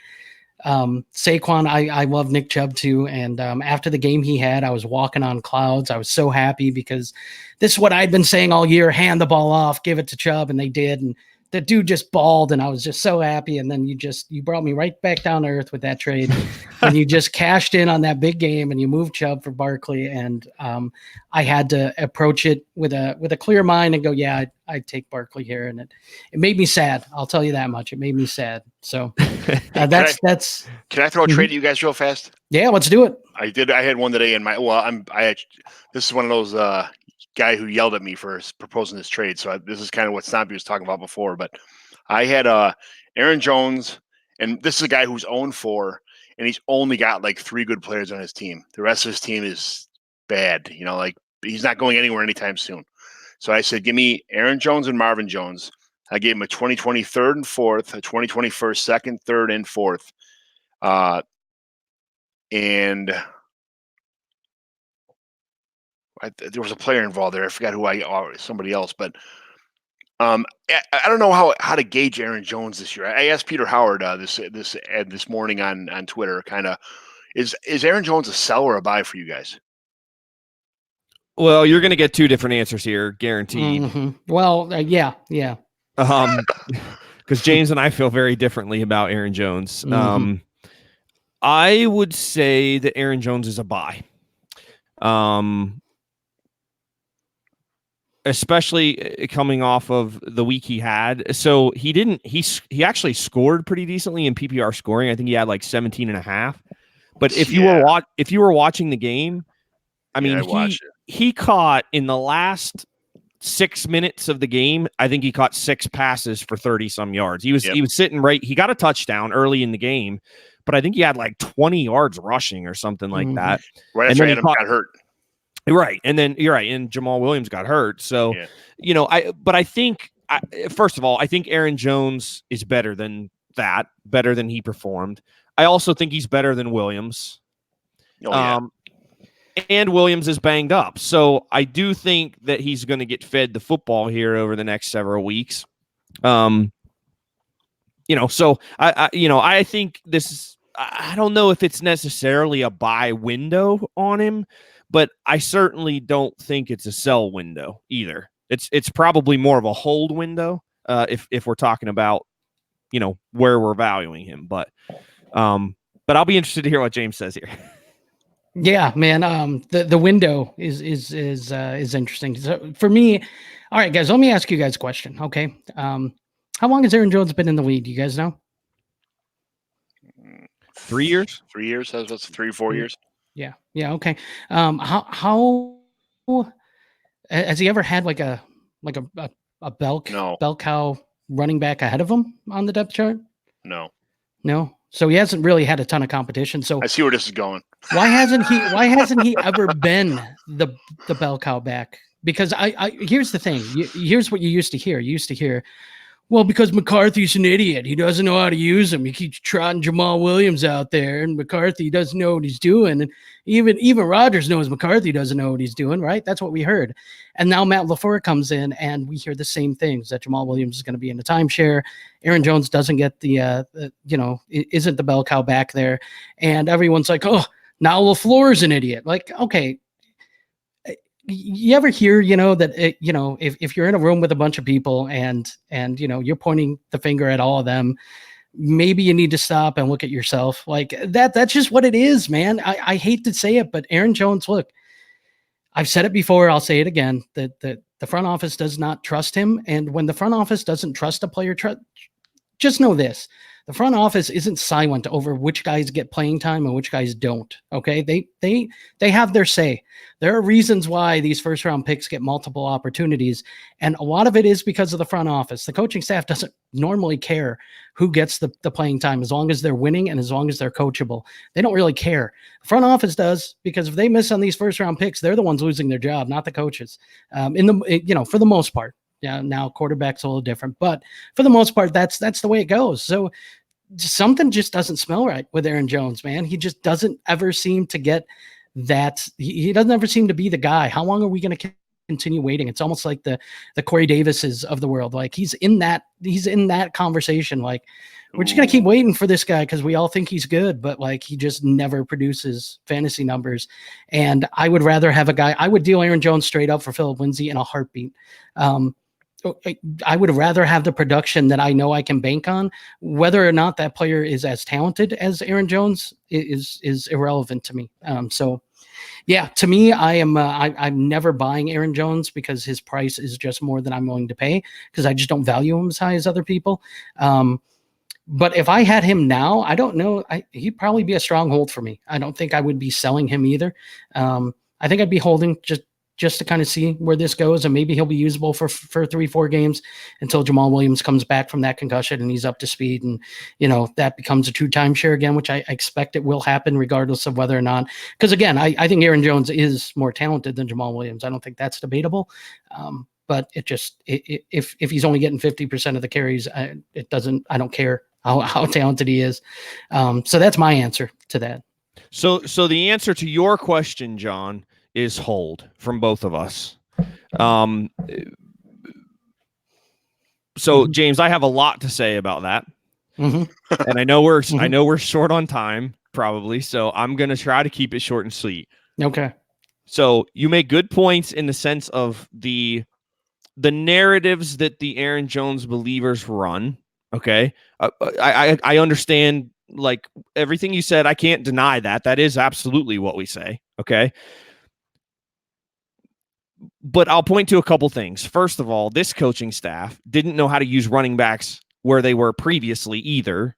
Saquon. I love Nick Chubb too, and after the game he had, I was walking on clouds. I was so happy because this is what I'd been saying all year: hand the ball off, give it to Chubb, and they did. And the dude just balled, and I was just so happy. And then you brought me right back down to earth with that trade, and you just cashed in on that big game, and you moved Chubb for Barkley. And I had to approach it with a clear mind and go, yeah, I'd take Barkley here, and it made me sad. I'll tell you that much. It made me sad. So that's. Can I throw a trade at you guys real fast? Yeah, let's do it. I had one today in my. This is one of those guy who yelled at me for proposing this trade. So this is kind of what Stompy was talking about before. But I had Aaron Jones, and this is a guy who's 0-4, and he's only got like 3 good players on his team. The rest of his team is bad. He's not going anywhere anytime soon. So I said, give me Aaron Jones and Marvin Jones. I gave him a 2020 third and fourth, a 2021 second, third, and fourth. And there was a player involved there. I forgot who somebody else, but I don't know how to gauge Aaron Jones this year. I asked Peter Howard this morning on Twitter, kind of, is Aaron Jones a sell or a buy for you guys? Well, you're going to get 2 different answers here, guaranteed. Mm-hmm. Well, yeah. Because James and I feel very differently about Aaron Jones. Mm-hmm. I would say that Aaron Jones is a buy. Especially coming off of the week he had. So he actually scored pretty decently in PPR scoring. I think he had like 17.5. But if you were watching the game, I mean, he caught in the last 6 minutes of the game, I think he caught 6 passes for 30 some yards. He was sitting right. He got a touchdown early in the game, but I think he had like 20 yards rushing or something like that. Right after Adam got hurt. Right. And then you're right. And Jamal Williams got hurt. So, I think, first of all, I think Aaron Jones is better than he performed. I also think he's better than Williams. and Williams is banged up. So I do think that he's going to get fed the football here over the next several weeks. So I think this is, I don't know if it's necessarily a buy window on him, but I certainly don't think it's a sell window either. It's probably more of a hold window if we're talking about, where we're valuing him. But I'll be interested to hear what James says here. Yeah, man. The window is interesting. So for me, all right, guys, let me ask you guys a question. Okay. How long has Aaron Jones been in the league? Do you guys know? 3 years? 3 years. That was 3 or 4 years. Yeah. Yeah. Okay. How has he ever had like a bell cow running back ahead of him on the depth chart? No. So he hasn't really had a ton of competition. So I see where this is going. Why hasn't he ever been the bell cow back? Because I here's the thing. Here's what you used to hear. You used to hear, well, because McCarthy's an idiot. He doesn't know how to use him. He keeps trotting Jamal Williams out there, and McCarthy doesn't know what he's doing. And even Rodgers knows McCarthy doesn't know what he's doing, right? That's what we heard. And now Matt LaFleur comes in, and we hear the same things, that Jamal Williams is going to be in the timeshare. Aaron Jones doesn't get isn't the bell cow back there. And everyone's like, oh, now LaFleur's an idiot. Like, okay. You ever hear, that, if you're in a room with a bunch of people and you're pointing the finger at all of them, maybe you need to stop and look at yourself. Like that's just what it is, man. I hate to say it, but Aaron Jones, look, I've said it before. I'll say it again, that the front office does not trust him. And when the front office doesn't trust a player, just know this. The front office isn't silent over which guys get playing time and which guys don't. Okay. They have their say. There are reasons why these first round picks get multiple opportunities. And a lot of it is because of the front office. The coaching staff doesn't normally care who gets the playing time, as long as they're winning and as long as they're coachable. They don't really care. The front office does, because if they miss on these first round picks, they're the ones losing their job, not the coaches. For the most part. Yeah. Now quarterback's a little different, but for the most part, that's the way it goes. So something just doesn't smell right with Aaron Jones, man. He just doesn't ever seem to get that. He doesn't ever seem to be the guy. How long are we going to continue waiting? It's almost like the Corey Davises of the world. Like he's in that conversation. Like we're just going to keep waiting for this guy because we all think he's good, but like he just never produces fantasy numbers. And I would rather have a guy. I would deal Aaron Jones straight up for Philip Lindsay in a heartbeat. I would rather have the production that I know I can bank on. Whether or not that player is as talented as Aaron Jones is irrelevant to me. So yeah, to me, I'm never buying Aaron Jones because his price is just more than I'm willing to pay, because I just don't value him as high as other people. But if I had him now, I don't know. He'd probably be a stronghold for me. I don't think I would be selling him either. I think I'd be holding just to kind of see where this goes, and maybe he'll be usable for 3-4 games until Jamal Williams comes back from that concussion and he's up to speed, and that becomes a true timeshare again, which I expect it will happen regardless of whether or not. Because again, I think Aaron Jones is more talented than Jamal Williams. I don't think that's debatable. But if he's only getting 50% of the carries, I don't care how talented he is. So that's my answer to that. So the answer to your question, John, is hold from both of us. So James, I have a lot to say about that. And I know we're short on time probably, so I'm going to try to keep it short and sweet. Okay. So you make good points in the sense of the narratives that the Aaron Jones believers run. Okay. I understand like everything you said. I can't deny that. That is absolutely what we say. Okay. But I'll point to a couple things. First of all, this coaching staff didn't know how to use running backs where they were previously either.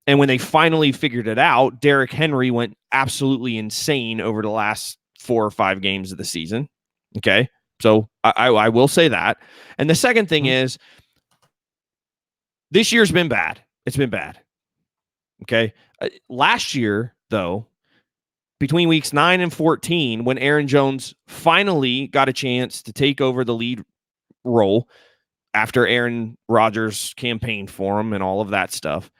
And when they finally figured it out, Derrick Henry went absolutely insane over the last 4 or 5 games of the season. Okay. So I will say that. And the second thing is this year's been bad. It's been bad. Okay. Last year, though, between weeks 9 and 14, when Aaron Jones finally got a chance to take over the lead role after Aaron Rodgers campaigned for him and all of that stuff,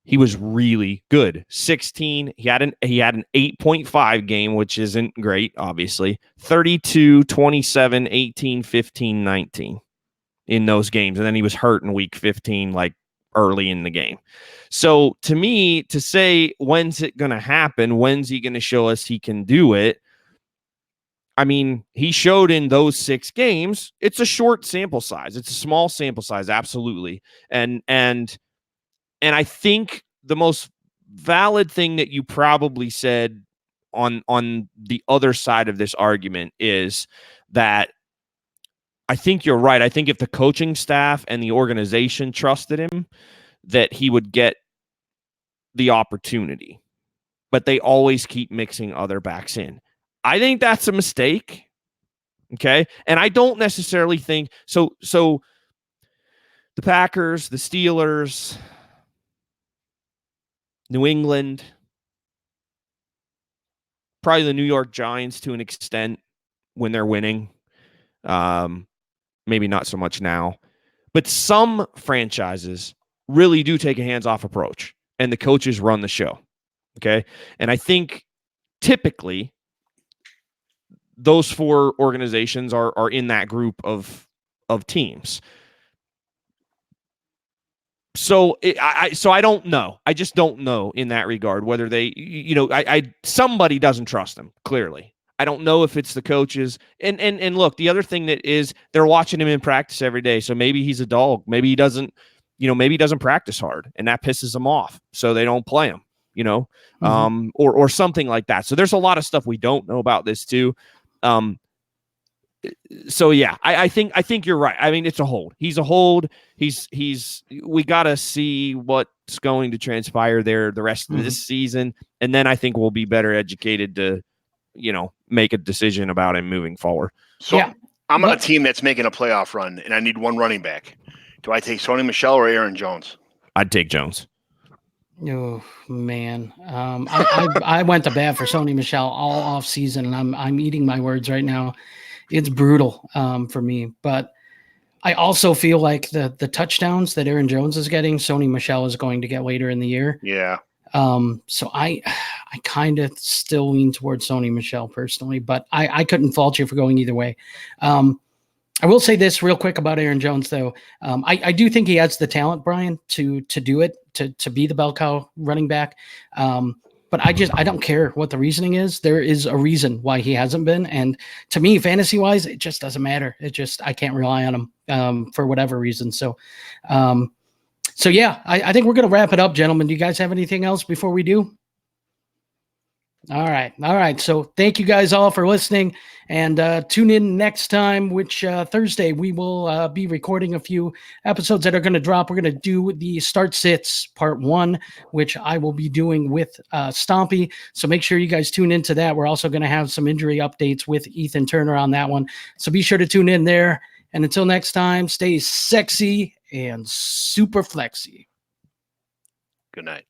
he was really good. 16. He had an 8.5 game, which isn't great, obviously. 32, 27, 18, 15, 19 in those games. And then he was hurt in week 15, like early in the game. So to me, to say, when's it going to happen? When's he going to show us he can do it? I mean, he showed in those 6 games. It's a short sample size. It's a small sample size. Absolutely. And I think the most valid thing that you probably said on the other side of this argument is that I think you're right. I think if the coaching staff and the organization trusted him, that he would get the opportunity. But they always keep mixing other backs in. I think that's a mistake. Okay. And I don't necessarily think so. The Packers, the Steelers, New England, probably the New York Giants to an extent when they're winning. Maybe not so much now. But some franchises really do take a hands-off approach, and the coaches run the show. Okay? And I think typically those 4 organizations are in that group of teams. So I don't know. I just don't know in that regard whether they, somebody doesn't trust them, clearly. I don't know if it's the coaches. And look, the other thing that is they're watching him in practice every day. So maybe he's a dog. Maybe he doesn't practice hard, and that pisses them off. So they don't play him, or something like that. So there's a lot of stuff we don't know about this too. So yeah, I think you're right. I mean, it's a hold. He's a hold. We got to see what's going to transpire there the rest of this season. And then I think we'll be better educated to, make a decision about him moving forward. So yeah. I'm on a team that's making a playoff run, and I need one running back. Do I take Sony Michel or Aaron Jones? I'd take Jones. Oh man, I went to bat for Sony Michel all off season, and I'm eating my words right now. It's brutal for me, but I also feel like the touchdowns that Aaron Jones is getting, Sony Michel is going to get later in the year. Yeah. So I kind of still lean towards Sony Michel personally, but I couldn't fault you for going either way. I will say this real quick about Aaron Jones, though. I do think he has the talent, Brian, to do it, to be the bell cow running back. But I don't care what the reasoning is. There is a reason why he hasn't been. And to me, fantasy wise, it just doesn't matter. I can't rely on him for whatever reason. So yeah, I think we're going to wrap it up, gentlemen. Do you guys have anything else before we do? All right. So thank you guys all for listening, and tune in next time, which Thursday we will be recording a few episodes that are going to drop. We're going to do the start sits part 1, which I will be doing with Stompy. So make sure you guys tune into that. We're also going to have some injury updates with Ethan Turner on that one. So be sure to tune in there. And until next time, stay sexy and super flexy. Good night.